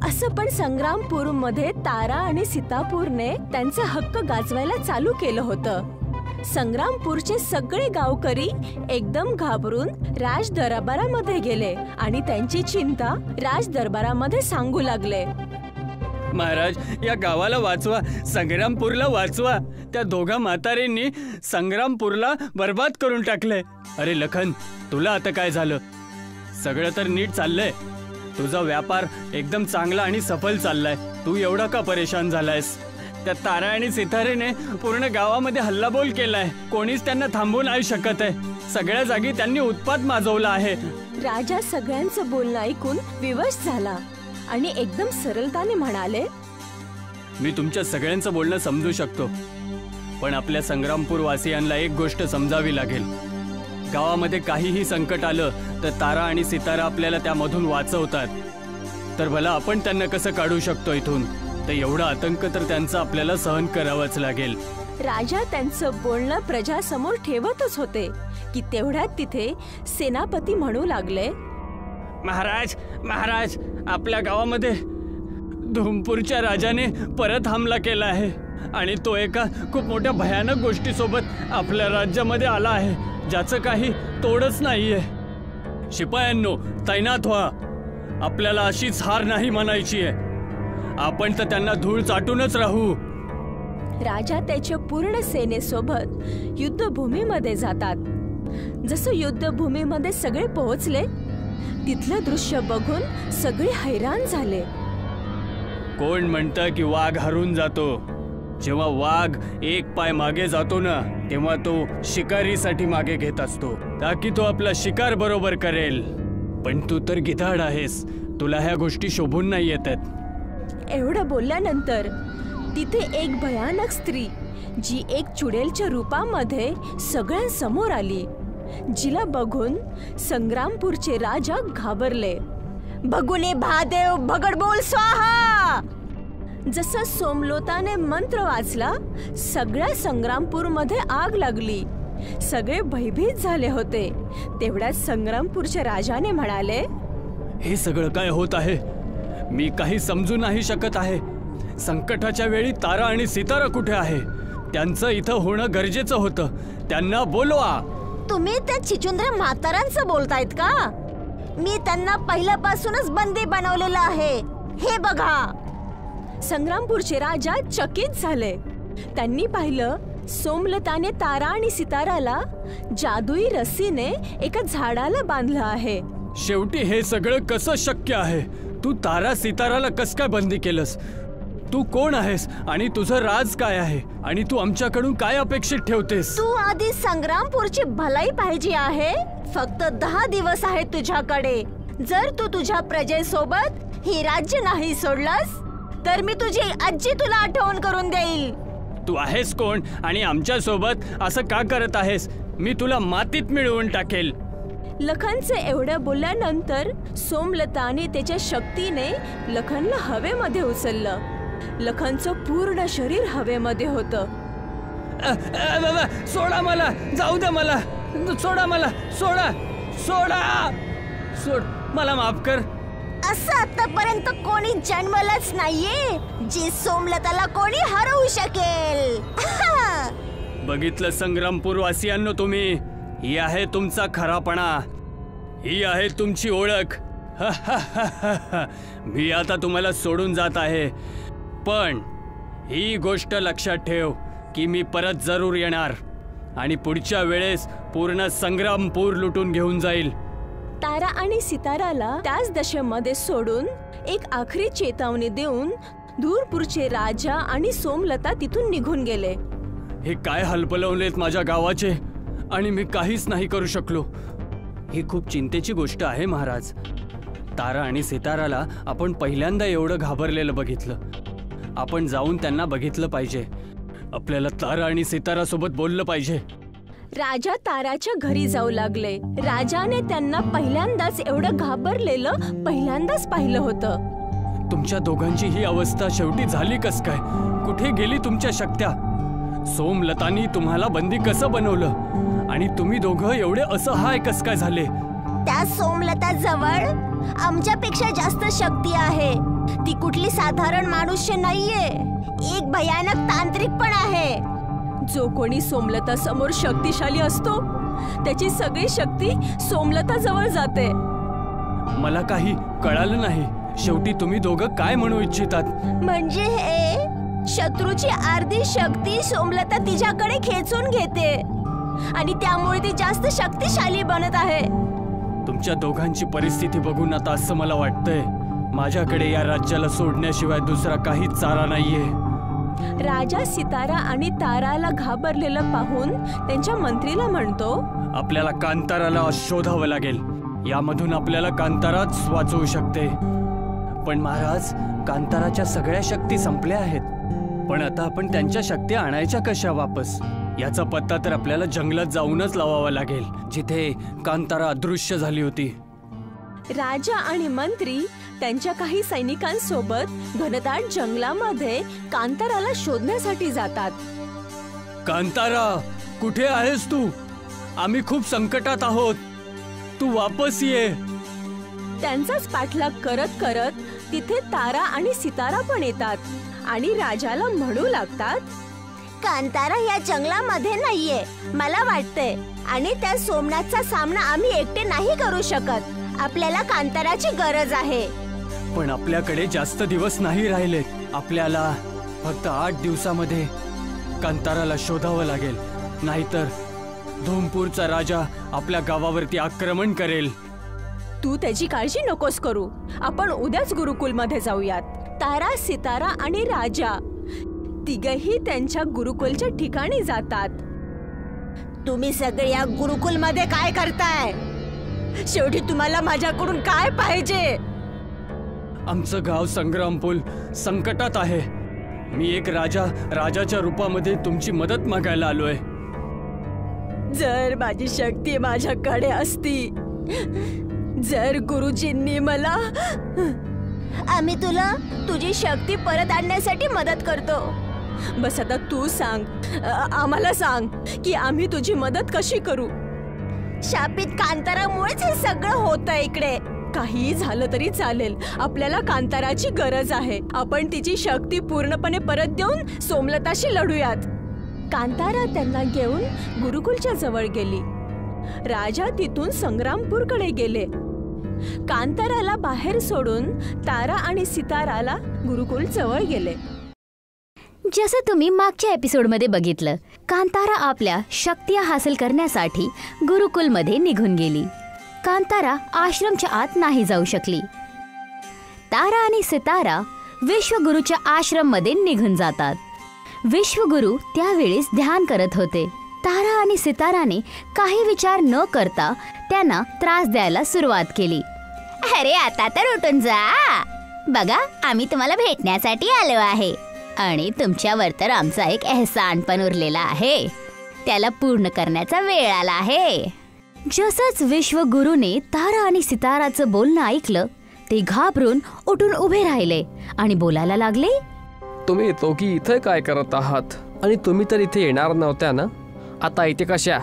असं पण संग्रामपूरमध्ये तारा आणि सीतापूरने त्यांचा हक्क गाजवायला चालू केलं होतं. संग्रामपूरचे सगळे गावकरी एकदम घाबरून राज दरबारामध्ये गेले आणि त्यांची चिंता राज दरबारामध्ये सांगू लागले. महाराज, या गावाला वाचवा, संग्रामपूरला वाचवा. त्या दोघा म्हातारींनी संग्रामपूरला बर्बाद करून टाकले. अरे लखन, तुला आता काय झालं? सगळं तर नीट चाललंय. तुझा व्यापार एकदम चांगला आणि सफल चाललाय. तू एवढा का परेशान झालायस? त्या तारा आणि सितारेने पूर्ण गावामध्ये हल्लाबोल केलाय. कोणीच त्यांना थांबवू नाही शकत आहे. सगळ्या जागी त्यांनी उत्पात माजवला आहे. राजा सगळ्यांचं बोलणं ऐकून विवश झाला आणि एकदम सरळताने म्हणाले, मी तुमच्या सगळ्यांचं बोलणं समजू शकतो, पण आपल्या संग्रामपूर वासियांना एक गोष्ट समजावी लागेल. गावामध्ये काहीही संकट आलं तर तारा आणि सितारा आपल्याला त्यामधून वाचवतात. तर भला आपण त्यांना कसं काढू शकतो इथून? तर एवढा आतंक तर त्यांचा आपल्याला सहन करावाच लागेल. राजा त्यांचं बोलणं प्रजासमोर ठेवतच होते की तेवढ्यात तिथे सेनापती म्हणू लागले, महाराज, महाराज, आपल्या गावामध्ये धुमपूरच्या राजाने परत हमला केला आहे आणि तो एका खूप मोठ्या भयानक गोष्टीसोबत आपल्या राज्यामध्ये आला आहे, ज्याचं काही तोडच नाहीये. शिपायांनो, तैनात व्हा. आपल्याला अशीच हार नाही मानायची आहे. आपण तर त्यांना धूळ चाटूनच राहू. राजा त्याच्या पूर्ण सेनेसोबत युद्धभूमीमध्ये जातात. जसं युद्धभूमीमध्ये सगळे पोहोचले, तिथलं दृश्य बघून सगळे हैराण झाले. कोण म्हणतं की वाघ हरून जातो? जेव्हा वाघ एक पाय मागे जातो ना, तेव्हा तो शिकारीसाठी मागे घेत असतो, ताकी तो आपला शिकार बरोबर करेल. पण तू तर गिधाड आहेस. तुला ह्या गोष्टी शोभून नाही येतात. एवढं बोलल्यानंतर तिथे एक भयानक स्त्री, जी एक चुडेलच्या रूपामध्ये सगळ्यांसमोर आली, जिला बघून संग्रामपूरचे राजा घाबरले. भगुने भादेव भगडबोल स्वाहा. जसं सोमलोताने मंत्र वाचला, सगळ्या संग्रामपूरमध्ये आग लागली. सगळे भयभीत झाले होते. तेवढ्यात संग्रामपूरच्या राजाने म्हणाले, हे सगळं काय होत आहे? मी काही समजू नाही शकत आहे. संकटाच्या वेळी तारा आणि सितारा कुठे आहे? त्यांचं इथं होणं गरजेचं होतं. त्यांना बोलवा. तुम्ही त्या चिचुंद्र म्हातारांचं बोलतायत का? मी त्यांना पहिल्यापासूनच बंदी बनवलेलं आहे. हे बघा. संग्रामपूरचे राजा चकित झाले. त्यांनी पाहिलं, सोमलताने तारा आणि सिताराला जादुई रस्सीने एका झाडाला बांधलं आहे. शेवटी हे सगळं कसं शक्य आहे? तू तारा सिताराला कस काय बंदी केलंस? तू कोण आहेस आणि तुझं राज काय आहे आणि तू आमच्याकडून काय अपेक्षित ठेवतेस? तू आधी संग्रामपूरची भलाई पाहिजे आहे. फक्त 10 दिवस आहेत तुझ्याकडे. जर तू तुझ्या प्रजेसोबत ही राज्य नाही सोडलास तर मी तुझी आजी तुला आठवण करून देईल. तू आहेस कोण आणि आमच्या सोबत असं का करत आहेस? मी तुला मातीत मिळवून टाकेल. लखनचे एवढं बोलल्यानंतर सोमलताने त्याच्या शक्तीने लखनला हवेमध्ये उचललं. लखनचं पूर्ण शरीर हवेमध्ये होतं. बाबा सोडा मला, जाऊ दे मला, सोडा मला, सोडा सोडा सोड मला, माफ कर. असं आतापर्यंत कोणी जन्मलंच नाहीये जी सोमलताला कोणी हरवू शकेल. बघितलं संग्रामपूर वासियांनो तुम्ही, ही आहे तुमचा खरापणा, ही आहे तुमची ओळख. मी आता तुम्हाला सोडून जात आहे, पण ही गोष्ट लक्षात ठेव की मी परत जरूर येणार आणि पुढच्या वेळेस पूर्ण संग्रामपूर लुटून घेऊन जाईल. तारा आणि सिताराला त्याच दशेमध्ये सोडून एक आखरी चेतावणी देऊन धूरपूरचे राजा आणि सोमलता तिथून निघून गेले. हे काय हलबलवलेत माझ्या गावाचे आणि मी काहीच नाही करू शकलो. ही खूप चिंतेची गोष्ट आहे महाराज. तारा आणि सिताराला आपण पहिल्यांदा एवढं घाबरलेलं बघितलं. आपण जाऊन त्यांना बघितलं पाहिजे. आपल्याला तारा आणि सितारा सोबत बोललं पाहिजे. राजा ताराच्या घरी जाऊ लागले. राजाने त्यांना पहिल्यांदाच एवढं घाबरलेलं पहिल्यांदाच पाहिलं होतं. तुमच्या दोघांची ही अवस्था शेवटी झाली कस काय? कुठे गेली तुमच्या शक्त्या? सोमलतानी तुम्हाला बंदी कसं बनवलं आणि तुम्ही दोघं एवढे असहाय कस काय झाले? त्या सोमलता जवळ आमच्यापेक्षा जास्त शक्ती आहे. ती कुठली साधारण मनुष्य नाहीये, एक भयानक तांत्रिक पण आहे. जो कोणी सोमलता समोर शक्तिशाली असतो त्याची सगळी शक्ती सोमलता जवळ जाते. मला काही कळालं नाही. शेवटी तुम्ही दोघं काय म्हणू इच्छितात? म्हणजे हे शत्रूची अर्धी शक्ती सोमलता तिच्याकडे खेचून घेते आणि त्यामुळे ती जास्त शक्तिशाली बनत आहे. तुमच्या दोघांची परिस्थिती बघून आता असं मला वाटतंय माझ्याकडे या राज्याला सोडण्याशिवाय दुसरा काहीच चारा नाहीये. राजा सितारा आणि ताराला घाबरलेलं पाहून त्यांच्या मंत्रीला म्हणतो, आपल्याला कांताराला शोधावं लागेल. यामधून आपल्याला कांताराच वाचवू शकते. पण महाराज, कांताराच्या सगळ्या शक्ती संपल्या आहेत. पण आता आपण त्यांच्या शक्ती आणायच्या कशा वापस? याचा पत्ता तर आपल्याला जंगलात जाऊनच लावावा लागेल, जिथे कांतारा अदृश्य झाली होती. राजा आणि मंत्री त्यांच्या काही सैनिकांसोबत घनदाट जंगलामध्ये कांताराला शोधण्यासाठी जातात. कांतारा, कुठे आहेस तू? आम्ही खूप संकटात आहोत. तू वापस ये. त्यांचाच पाठलाग करत करत तिथे तारा आणि सितारा पण येतात आणि राजाला म्हणू लागतात, कांतारा या जंगलामध्ये नाहीये मला वाटतंय आणि त्या सोमनाथचा सामना आम्ही एकटे नाही करू शकत. आपल्याला कांताराची गरज आहे. पण आपल्याकडे जास्त दिवस नाही राहिले. आपल्याला फक्त 8 दिवसामध्ये कांताराला शोधावं लागेल, नाहीतर धूमपूरचा राजा आपल्या गावावरती आक्रमण करेल. तू त्याची काळजी नकोस करू. आपण उद्याच गुरुकुलमध्ये जाऊयात. तारा, सितारा आणि राजा तिघही त्यांच्या गुरुकुलच्या ठिकाणी जातात. तुम्ही सगळे या गुरुकुलमध्ये काय करताय? शेवटी तुम्हाला माझ्याकडून काय पाहिजे? आमचं गाव संग्रामपूर संकटात आहे. मी एक राजाच्या रूपामध्ये तुमची मदत मागायला आलोय. जर माझी शक्ती माझ्याकडे असती, जर गुरुजींनी मला, आम्ही तुला तुझी शक्ती परत आणण्यासाठी मदत करतो. बस आता तू सांग, आम्हाला सांग की आम्ही तुझी मदत कशी करू. शापित कांतारामुळेच हे सगळं होतं इकडे. काही झालं तरी चालेल, आपल्याला कांताराची गरज आहे. आपण तिची शक्ती पूर्णपणे परत देऊन सोमलताशी लढूयात. कांतारा त्यांना घेऊन गुरुकुलच्या जवळ गेली. राजा तिथून संग्रामपूरकडे गेले. कांताराला बाहेर सोडून तारा आणि सिताराला गुरुकुल जवळ गेले. जसं तुम्ही मागच्या एपिसोडमध्ये बघितलं, कांतारा आपल्या शक्ती हासिल करण्यासाठी गुरुकुलमध्ये निघून गेली. कांतारा आश्रमच्या आत नाही जाऊ शकली. तारा आणि सितारा विश्वगुरूच्या आश्रम मध्ये निघून जातात. विश्वगुरु त्यावेळेस ध्यान करत होते. तारा आणि सिताराने काही विचार न करता त्यांना त्रास द्यायला सुरुवात केली. अरे आता तर उठून जा. बघा, आम्ही तुम्हाला भेटण्यासाठी आलो आहे आणि तुमच्यावर तर आमचा एक एहसान पण उरलेला आहे. त्याला पूर्ण करण्याचा वेळ आला आहे. जसंच विश्वगुरूने तारा आणि सिताराचं बोलणं ऐकलं, ते घाबरून उठून उभे राहिले आणि बोलायला लागले. तुम्ही दोघी इथे काय करत आहात? आणि तुम्ही तर इथे येणार नव्हत्या ना, आता इथे कशा?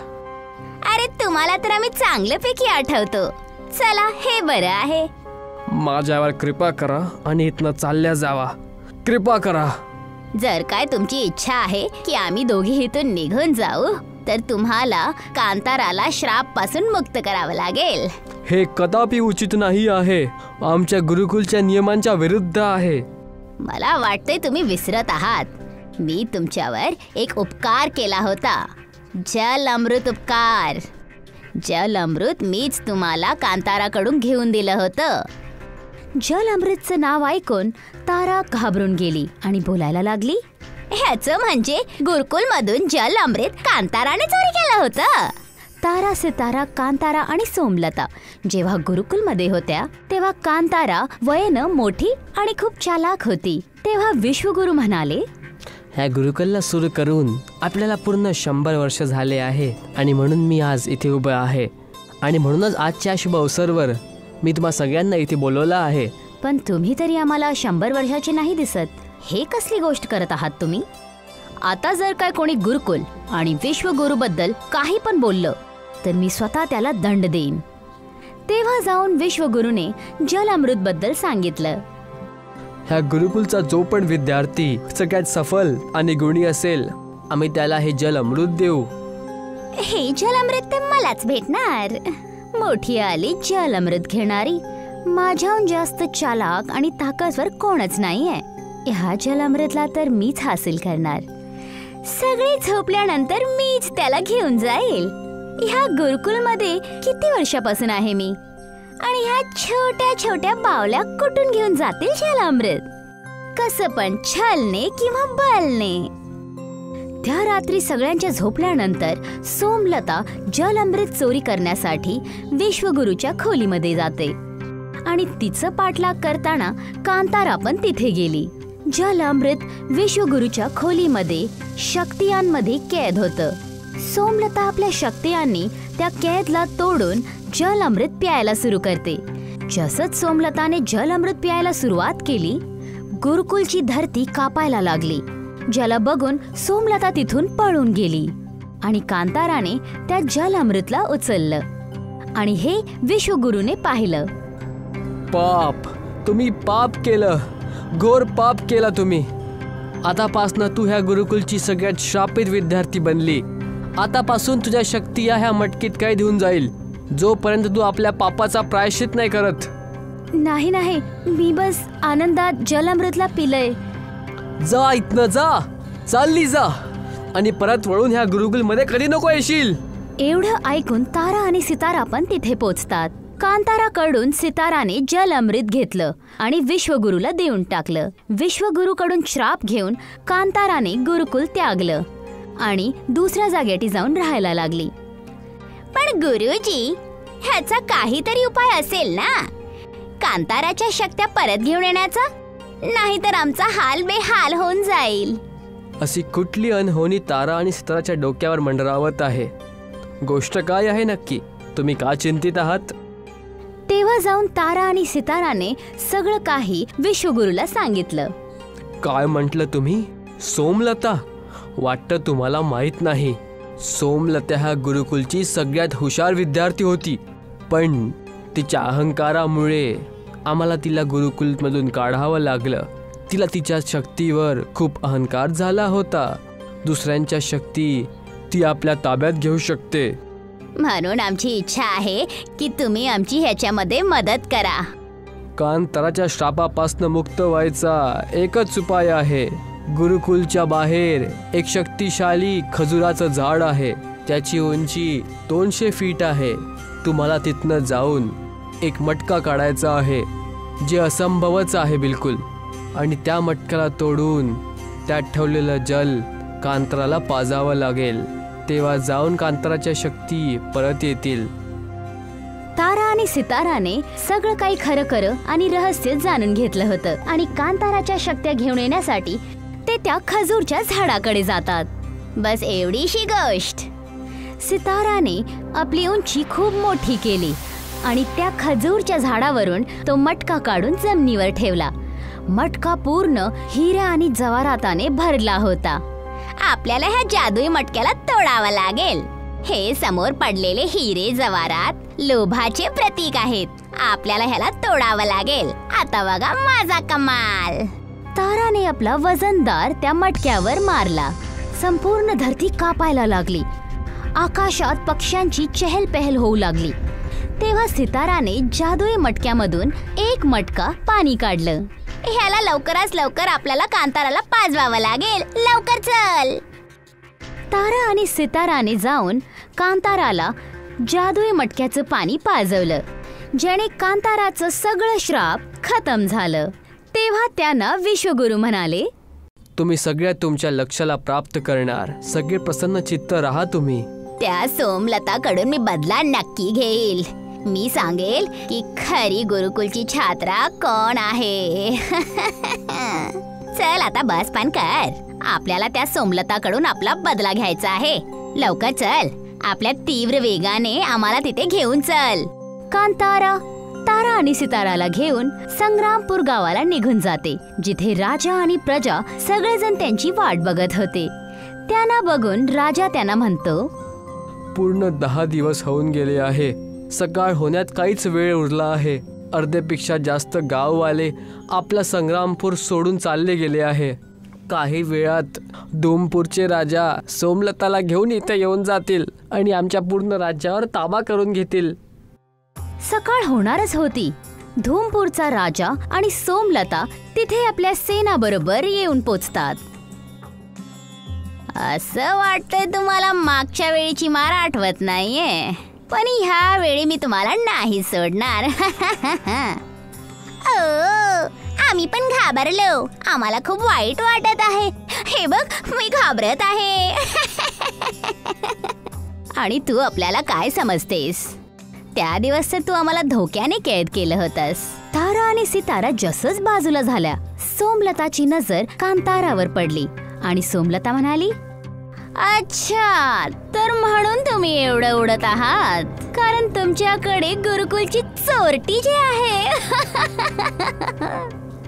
अरे तुम्हाला तर आम्ही चांगल्यापैकी आठवतो. चला, हे बरं आहे. माझ्यावर कृपा करा आणि इथनं चालल्या जावा. कृपा करा. जर काय तुमची इच्छा आहे की आम्ही दोघी इथून निघून जाऊ, तर तुम्हाला कांताराला श्राप पासून मुक्त करावं लागेल. हे कदापि उचित नाही आहे. आमच्या गुरुकुलच्या नियमांच्या विरुद्ध आहे. मला वाटतंय तुम्ही विसरत आहात. मी तुमच्यावर एक उपकार केला होता, जल अमृत उपकार. जल अमृत मीच तुम्हाला कांताराकडून घेऊन दिलं होतं. जल अमृतचं नाव ऐकून तारा घाबरून गेली आणि बोलायला लागली. ह्याचं म्हणजे गुरुकुल मधून जल अमृत कांताराने चोरी केलं होतं. तारा, सितारा, कांतारा आणि सोमलता जेव्हा गुरुकुलमध्ये होत्या तेव्हा कांतारा वयानं मोठी आणि खूप चालाक होती. तेव्हा विश्वगुरु म्हणाले, ह्या गुरुकुलला सुरू करून आपल्याला पूर्ण 100 वर्ष झाले आहे आणि म्हणून मी आज इथे उभं आहे. आणि म्हणूनच आजच्या शुभ अवसरवर मी तुम्हा सगळ्यांना इथे बोलवलं आहे. पण तुम्ही तरी आम्हाला 100 वर्षाचे नाही दिसत. हे कसली गोष्ट करत आहात तुम्ही? आता जर काय कोणी गुरुकुल आणि विश्वगुरु बद्दल काही पण बोललं तर मी स्वतः त्याला दंड देईन. तेव्हा जाऊन विश्वगुरुने जल अमृत बद्दल सांगितलं. ह्या गुरुकुलचा जो पण विद्यार्थी सगळ्यात सफल आणि गुणी असेल, आम्ही त्याला हे जल अमृत देऊ. हे जल अमृत तर मलाच भेटणार. मोठी आली जल अमृत घेणारी. माझ्याहून जास्त चालाक आणि ताकदवर कोणच नाहीये. ह्या जल अमृतला तर मीच हासिल करणार. सगळे झोपल्यानंतर मीच त्याला घेऊन जाईल. ह्या गुरुकुलमध्ये किती वर्षापासून आहे मी, आणि ह्या छोट्या छोट्या बावल्या कुठून घेऊन जातील जल अमृत? कसं पण छलने किंवा बलने. त्या रात्री सगळ्यांच्या झोपल्यानंतर सोमलता जल अमृत चोरी करण्यासाठी विश्वगुरूच्या खोलीमध्ये जाते आणि तिचं पाठलाग करताना कांतारा पण तिथे गेली. जल अमृत विश्वगुरूच्या खोलीमध्ये शक्तियांमध्ये कैद होतं. सोमलता आपल्या शक्तियांनी त्या कैदला तोडून जल अमृत प्यायला सुरू करते. जसंच सोमलताने जल अमृत प्यायला सुरुवात केली, गुरुकुलची धरती कापायला लागली. ज्याला बघून सोमलता तिथून पळून गेली आणि कांताराने त्या जल अमृतला उचललं आणि हे विश्वगुरूने पाहिलं. पाप, तुम्ही पाप केलं, घोर पाप केला तुम्ही. आतापासनं तू ह्या गुरुकुलची सगळ्यात श्रापित विद्यार्थी बनली. आतापासून तुझ्या शक्ती ह्या मटकीत कैद होऊन जाईल, जोपर्यंत तू आपल्या पापाचा प्रायश्चित नाही करत. नाही नाही, मी बस आनंदात जल अमृतला पिलंय. जा इथनं, जा, चालली जा, आणि परत वळून ह्या गुरुकुलमध्ये कधी नको येशील. एवढं ऐकून तारा आणि सितारा पण तिथे पोचतात. कांताराकडून सिताराने जल अमृत घेतलं आणि विश्वगुरूला देऊन टाकलं. विश्वगुरूकडून श्राप घेऊन कांताराने गुरुकुल त्यागलं आणि दुसऱ्या जागेटी जाऊन राहायला लागली. पण गुरुजी, ह्याचा काहीतरी उपाय असेल ना, कांताराच्या शक्त्या परत घेऊन येण्याचा? नाहीतर आमचा हाल बेहाल होऊन जाईल. अशी कुठली अनहोनी तारा आणि सिताराच्या डोक्यावर मंडरावत आहे? गोष्ट काय आहे नक्की? तुम्ही का चिंतित आहात? तेव्हा जाऊन तारा आणि सिताराने सगळं काही विश्वगुरूला सांगितलं. काय म्हटलं तुम्ही? सोमलता? वाटतं तुम्हाला माहित नाही. सोमलता ह्या गुरुकुलची सगळ्यात हुशार विद्यार्थी होती, पण तिच्या अहंकारामुळे आम्हाला तिला गुरुकुलमधून काढावं लागलं. तिला तिच्या शक्तीवर खूप अहंकार झाला होता. दुसऱ्यांच्या शक्ती ती आपल्या ताब्यात घेऊ शकते. म्हणून आमची इच्छा आहे की तुम्ही आमची ह्याच्यामध्ये मदत करा. कांताराच्या श्रापापासून मुक्त व्हायचा एकच उपाय आहे. गुरुकुलच्या बाहेर एक शक्तिशाली खजुराचं झाड आहे. त्याची उंची 200 फीट आहे. तुम्हाला तिथनं जाऊन एक मटका काढायचा आहे, जे असंभवच आहे बिलकुल. आणि त्या मटक्याला तोडून त्यात ठेवलेलं जल कांताराला पाजावं लागेल. तेव्हा जाऊन कांताराच्या शक्ती परत येतील. तारा आणि सिताराने सगळं काही खरं आणि रहस्य जाणून घेतलं होतं आणि कांताराच्या शक्त्या घेऊन येण्यासाठी ते त्या खजूरच्या झाडाकडे जातात. बस एवढीशी गोष्ट. सिताराने आपली उंची खूप मोठी केली आणि त्या खजूरच्या झाडावरून तो मटका काढून जमिनीवर ठेवला. मटका पूर्ण हिऱ्या आणि जवाहराताने भरला होता. आपल्याला ह्या जादुई मटक्याला तोडावं लागेल. हे समोर पडलेले हिरे जवाहरात लोभाचे प्रतीक आहेत. आपल्याला ह्याला तोडावं लागेल. आता बघा माझा कमाल. ताराने आपला वजनदार त्या मटक्यावर मारला. संपूर्ण धरती कापायला लागली. आकाशात पक्ष्यांची चहलपहल होऊ लागली. तेव्हा सिताराने जादुई मटक्यामधून एक मटका पाणी काढलं. ह्याला लवकरात लवकर आपल्याला कांताराला पाजवावं लागेल. लवकर चल. तारा आणि सिताराने जाऊन कांताराला जादुई मटक्याचं पाणी पाजवलं, ज्याने कांताराचं सगळं श्राप खतम झालं. तेव्हा त्यांना विश्वगुरु म्हणाले, तुम्ही सगळ्या तुमच्या लक्ष्याला प्राप्त करणार. सगळे प्रसन्न चित्त राहा तुम्ही. त्या सोमलताकडून मी बदला नक्की घेईल. मी सांगेल की खरी गुरुकुलची छात्रा कोण आहे. चल आता बस पान कर. आपल्याला त्या सोमलताकडून आपला बदला घ्यायचा आहे. लवकर चल. आपल्या तीव्र वेगाने आम्हाला तिथे घेऊन चल. कांतारा तारा आणि सिताराला घेऊन संग्रामपूर गावाला निघून जाते, जिथे राजा आणि प्रजा सगळेजण त्यांची वाट बघत होते. त्यांना बघून राजा त्यांना म्हणतो, पूर्ण 10 दिवस होऊन गेले आहे. सकाळ होण्यात काहीच वेळ उरला आहे. अर्ध्यापेक्षा जास्त गाववाले आपला संग्रामपूर सोडून चालले गेले आहे. काही वेळात धूमपूरचे राजा सोमलताला घेऊन इथे येऊन जातील आणि आमच्या पूर्ण राज्यावर ताबा करून घेतील. सकाळ होणारच होती. धूमपूरचा राजा आणि सोमलता तिथे आपल्या सेनाबरोबर येऊन पोचतात. असं वाटतंय तुम्हाला मागच्या वेळीची मार आठवत नाहीये, पण ह्या वेळी मी तुम्हाला नाही सोडणार. आम्ही पण घाबरलो. आम्हाला खूप वाईट वाटत आहे. हे बघ मी घाबरत आहे. आणि तू आपल्याला काय समजतेस? त्या दिवस तर तू आम्हाला धोक्याने कैद केलं होतंस. तारा आणि सितारा जसंच बाजूला झाल्या, सोमलताची नजर कांतारावर पडली आणि सोमलता म्हणाली, अच्छा, तर म्हणून तुम्ही एवढं उडत आहात, कारण तुमच्याकडे गुरुकुलची चोरटी जी आहे.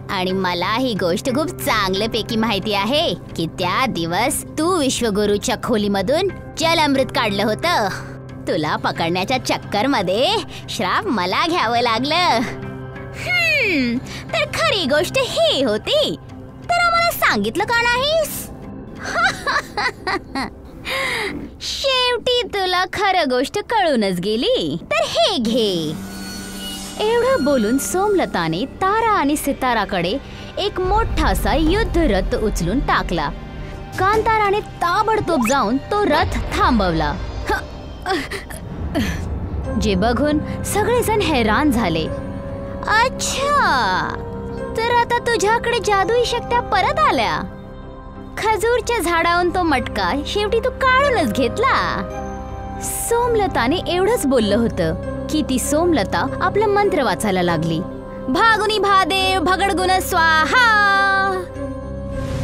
आणि मला ही गोष्ट खूप चांगल्यापैकी माहिती आहे की त्या दिवस तू विश्वगुरूच्या खोलीमधून जलअमृत काढलं होतं. तुला पकडण्याच्या चक्कर मध्ये श्राप मला घ्यावं लागलं. तर खरी गोष्ट ही होती, तर आम्हाला सांगितलं का नाहीस? शेवटी तुला खरं गोष्ट कळूनच गेली. तर हे घे. एवढं बोलून सोमलताने तारा आणि सिताराकडे एक मोठासा युद्ध रथ उचलून टाकला. कांताराने ताबडतोब जाऊन तो रथ थांबवला. जे बघून सगळेजण हैराण झाले. अच्छा, तर आता तुझ्याकडे जादुई शक्त्या परत आल्या. खजूरच्या झाडावरून तो मटका शेवटी तू काढूनच घेतला. सोमलताने एवढंच बोललं होतं की ती सोमलता आपलं मंत्र वाचायला लागली. भागुनी भादेव भगडगुण स्वाहा.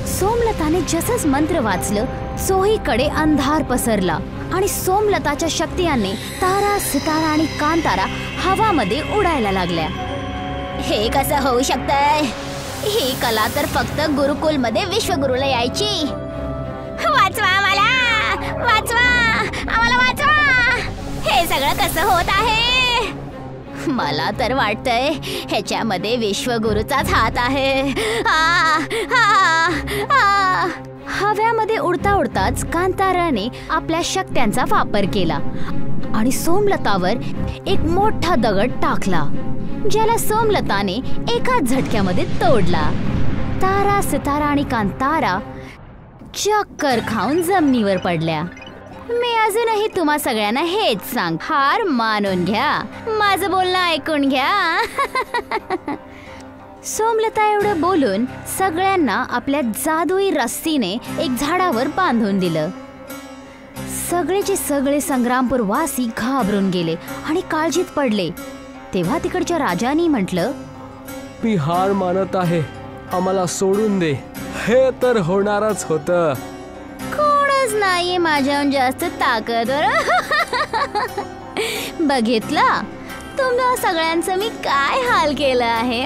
सोमलताने जसंच मंत्र वाचलं, चोहीकडे अंधार पसरला आणि सोमलताच्या शक्तीने तारा, सितारा आणि कांतारा हवामध्ये उडायला लागल्या. हे कसं होऊ शकतंय? ही कला तर फक्त गुरुकुलमध्ये विश्वगुरूला यायची. वाचवा आम्हाला, वाचवा आम्हाला, वाचवा. हे सगळं कसं होत आहे? मला तर वाटतंय ह्याच्यामध्ये विश्वगुरूचाच हात आहे. हव्यामध्ये उडता उडताच कांताराने आपल्या शक्त्यांचा वापर केला आणि सोमलतावर एक मोठा दगड टाकला, ज्याला सोमलताने एकाच झटक्यामध्ये तोडला. तारा, सितारा आणि कांतारा चक्कर खाऊन जमिनीवर पडल्या. मी अजूनही तुम्हा सगळ्यांना हेच सांग, हार मानून घ्या, माझं बोलणं ऐकून घ्या. सोमलता एवढं बोलून सगळ्यांना आपल्या जादुई रस्सीने एक झाडावर बांधून दिलं. सगळेचे सगळे संग्रामपूर वासी घाबरून गेले आणि काळजीत पडले. तेव्हा तिकडच्या राजाने म्हटलं, मी हार मानत आहे, आम्हाला सोडून दे. हे तर होणारच होतं. कोणच नाहीये माझ्याहून जास्त ताकदवर. बघितलं तुम्हा सगळ्यांचं मी काय हाल केलं आहे.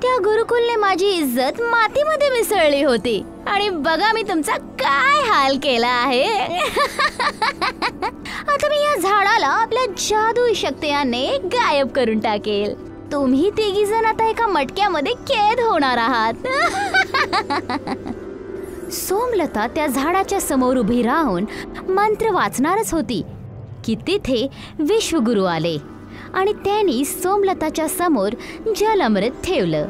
त्या गुरुकुलने माझी इज्जत मातीमध्ये मिसळली होती आणि बघा मी तुमचा काय हाल केला आहे. आता मी या झाडाला आपल्या जादुई शक्तीने गायब करून टाकेल. तुम्ही तिघी जण आता एका मटक्यामध्ये कैद होणार आहात. सोमलता त्या झाडाच्या समोर उभी राहून मंत्र वाचणारच होती की तिथे विश्वगुरु आले आणि त्यांनी सोमलताच्या समोर जलअमृत ठेवलं.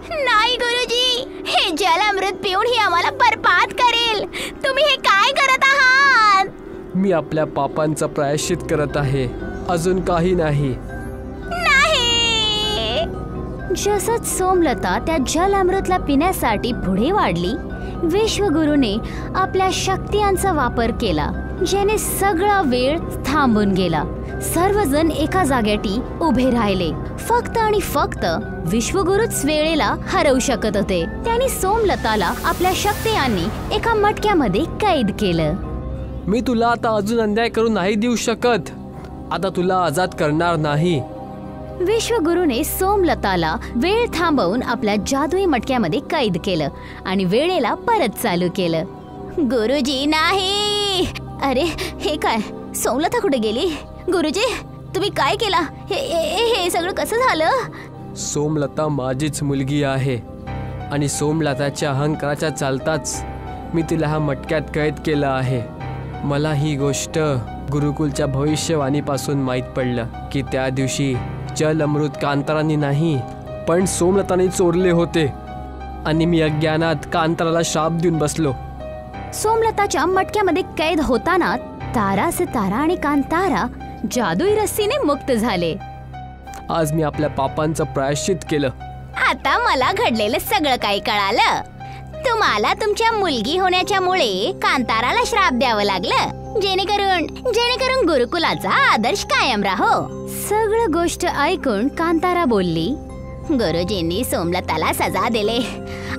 नाही गुरुजी, हे जलअमृत पिऊन ही आम्हाला बर्बाद करेल. तुम्ही हे काय करत आहात? मी आपल्या पापांचा प्रायश्चित करत आहे, अजून काही नाही. जसंच सोमलता त्या जलअमृतला पिण्यासाठी पुढे वाढली, विश्वगुरुने आपल्या शक्तियांचा वापर केला, ज्याने सगळा वेळ थांबून गेला. सर्वजण एका जागेटी उभे राहिले. फक्त आणि फक्त विश्वगुरुच वेळेला हरवू शकत होते. त्यांनी सोमलताला आपल्या शक्तियांनी एका मटक्यामध्ये कैद केलं. मी तुला आता अजून अन्याय करून नाही देऊ शकत. आता तुला आजाद करणार नाही. विश्वगुरुने सोमलताला वेळ थांबवून आपल्या जादुई मटक्यामध्ये कैद केलं आणि वेळेला परत चालू केलं. गुरुजी नाही. अरे हे काय, सोमलता कुठे गेली? गुरुजी तुम्ही काय केला? हे सगळं कसं झालं? सोमलता माझीच मुलगी आहे आणि सोमलताच्या अहंकाराच्या चालताच मी तिला ह्या मटक्यात कैद केलं आहे. मला ही गोष्ट गुरुकुलच्या भविष्यवाणीपासून माहीत पडलं की त्या दिवशी जल अमृत कांतारांनी नाही पण सोमलताने चोरले होते आणि मी अज्ञानात कांताराला शाप देऊन बसलो. सोमलताच्या मटक्यामध्ये कैद होताना तारा सितारा आणि कांतारा जादुई रस्सीने मुक्त झाले. आज मी आपल्या पापांचं प्रायश्चित केलं. आता मला घडलेलं सगळं काही कळालं. तुम्हाला तुमच्या मुलगी होण्याच्यामुळे कांताराला श्राप द्यावं लागलं, जेणेकरून गुरुकुलाचा आदर्श कायम राहो. सगळं गोष्ट ऐकून कांतारा बोलली, गुरुजींनी सोमलताला सजा दिले.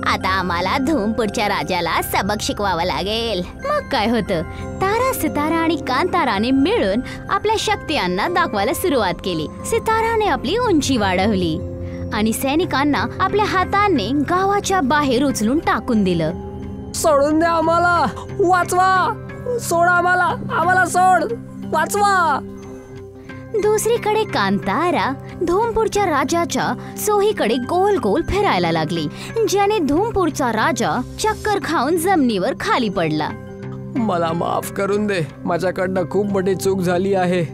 आता आम्हाला धूमपूरच्या राजाला सबक शिकवावं लागेल. मग काय होतं, तारा सितारा आणि कांताराने मिळून आपल्या शक्तियांना दाखवायला सुरुवात केली. सिताराने आपली उंची वाढवली आणि सैनिकांना आपल्या हाताने गावाच्या बाहेर उचलून टाकून दिलं. सोडून द्या आम्हाला, वाचवा, सोड आम्हाला सोड, वाचवा. दुसरीकडे कांतारा धूमपूरच्या राजाच्या चोहीकडे गोल गोल फिरायला लागली, ज्याने धूमपूरचा राजा चक्कर खाऊन जमिनीवर खाली पडला. मला माफ करून दे, माझ्याकडनं खूप मोठी चूक झाली आहे.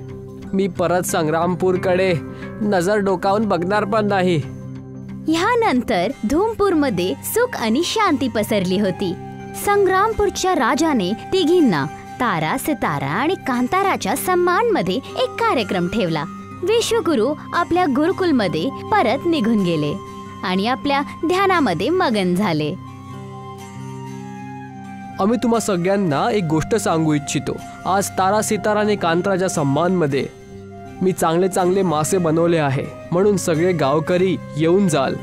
मी परत संग्रामपूरकडे नजर डोकावून बघणार पण नाही. ह्यानंतर धूमपूरमध्ये सुख आणि शांती पसरली होती. संग्रामपूरच्या राजाने तिघींना तारा सितारा आणि कांताराच्या सन्मानमध्ये एक कार्यक्रम ठेवला. विश्वगुरु आपल्या गुरुकुलमध्ये परत निघून गेले आणि आपल्या ध्यानामध्ये मगन झाले. आम्ही तुम्हा सगळ्यांना एक गोष्ट सांगू इच्छितो. आज तारा सिताराने कांताराच्या सन्मानमध्ये मी चांगले मासे बनवले आहे, म्हणून सगळे गावकरी येऊन जाल.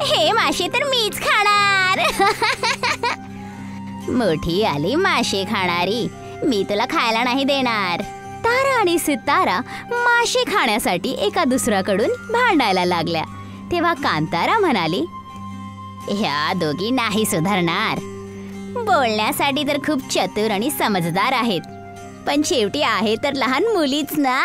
हे मासे तर मीच खाणार. मोठी आली मासे खाणारी, मी तुला खायला नाही देणार. तारा आणि सितारा मासे खाण्यासाठी एका दुसऱ्याकडून भांडायला लागल्या. तेव्हा कांतारा म्हणाली, ह्या दोघी नाही सुधारणार. बोलण्यासाठी तर खूप चतुर आणि समजदार आहेत, पण शेवटी आहे तर लहान मुलीच ना.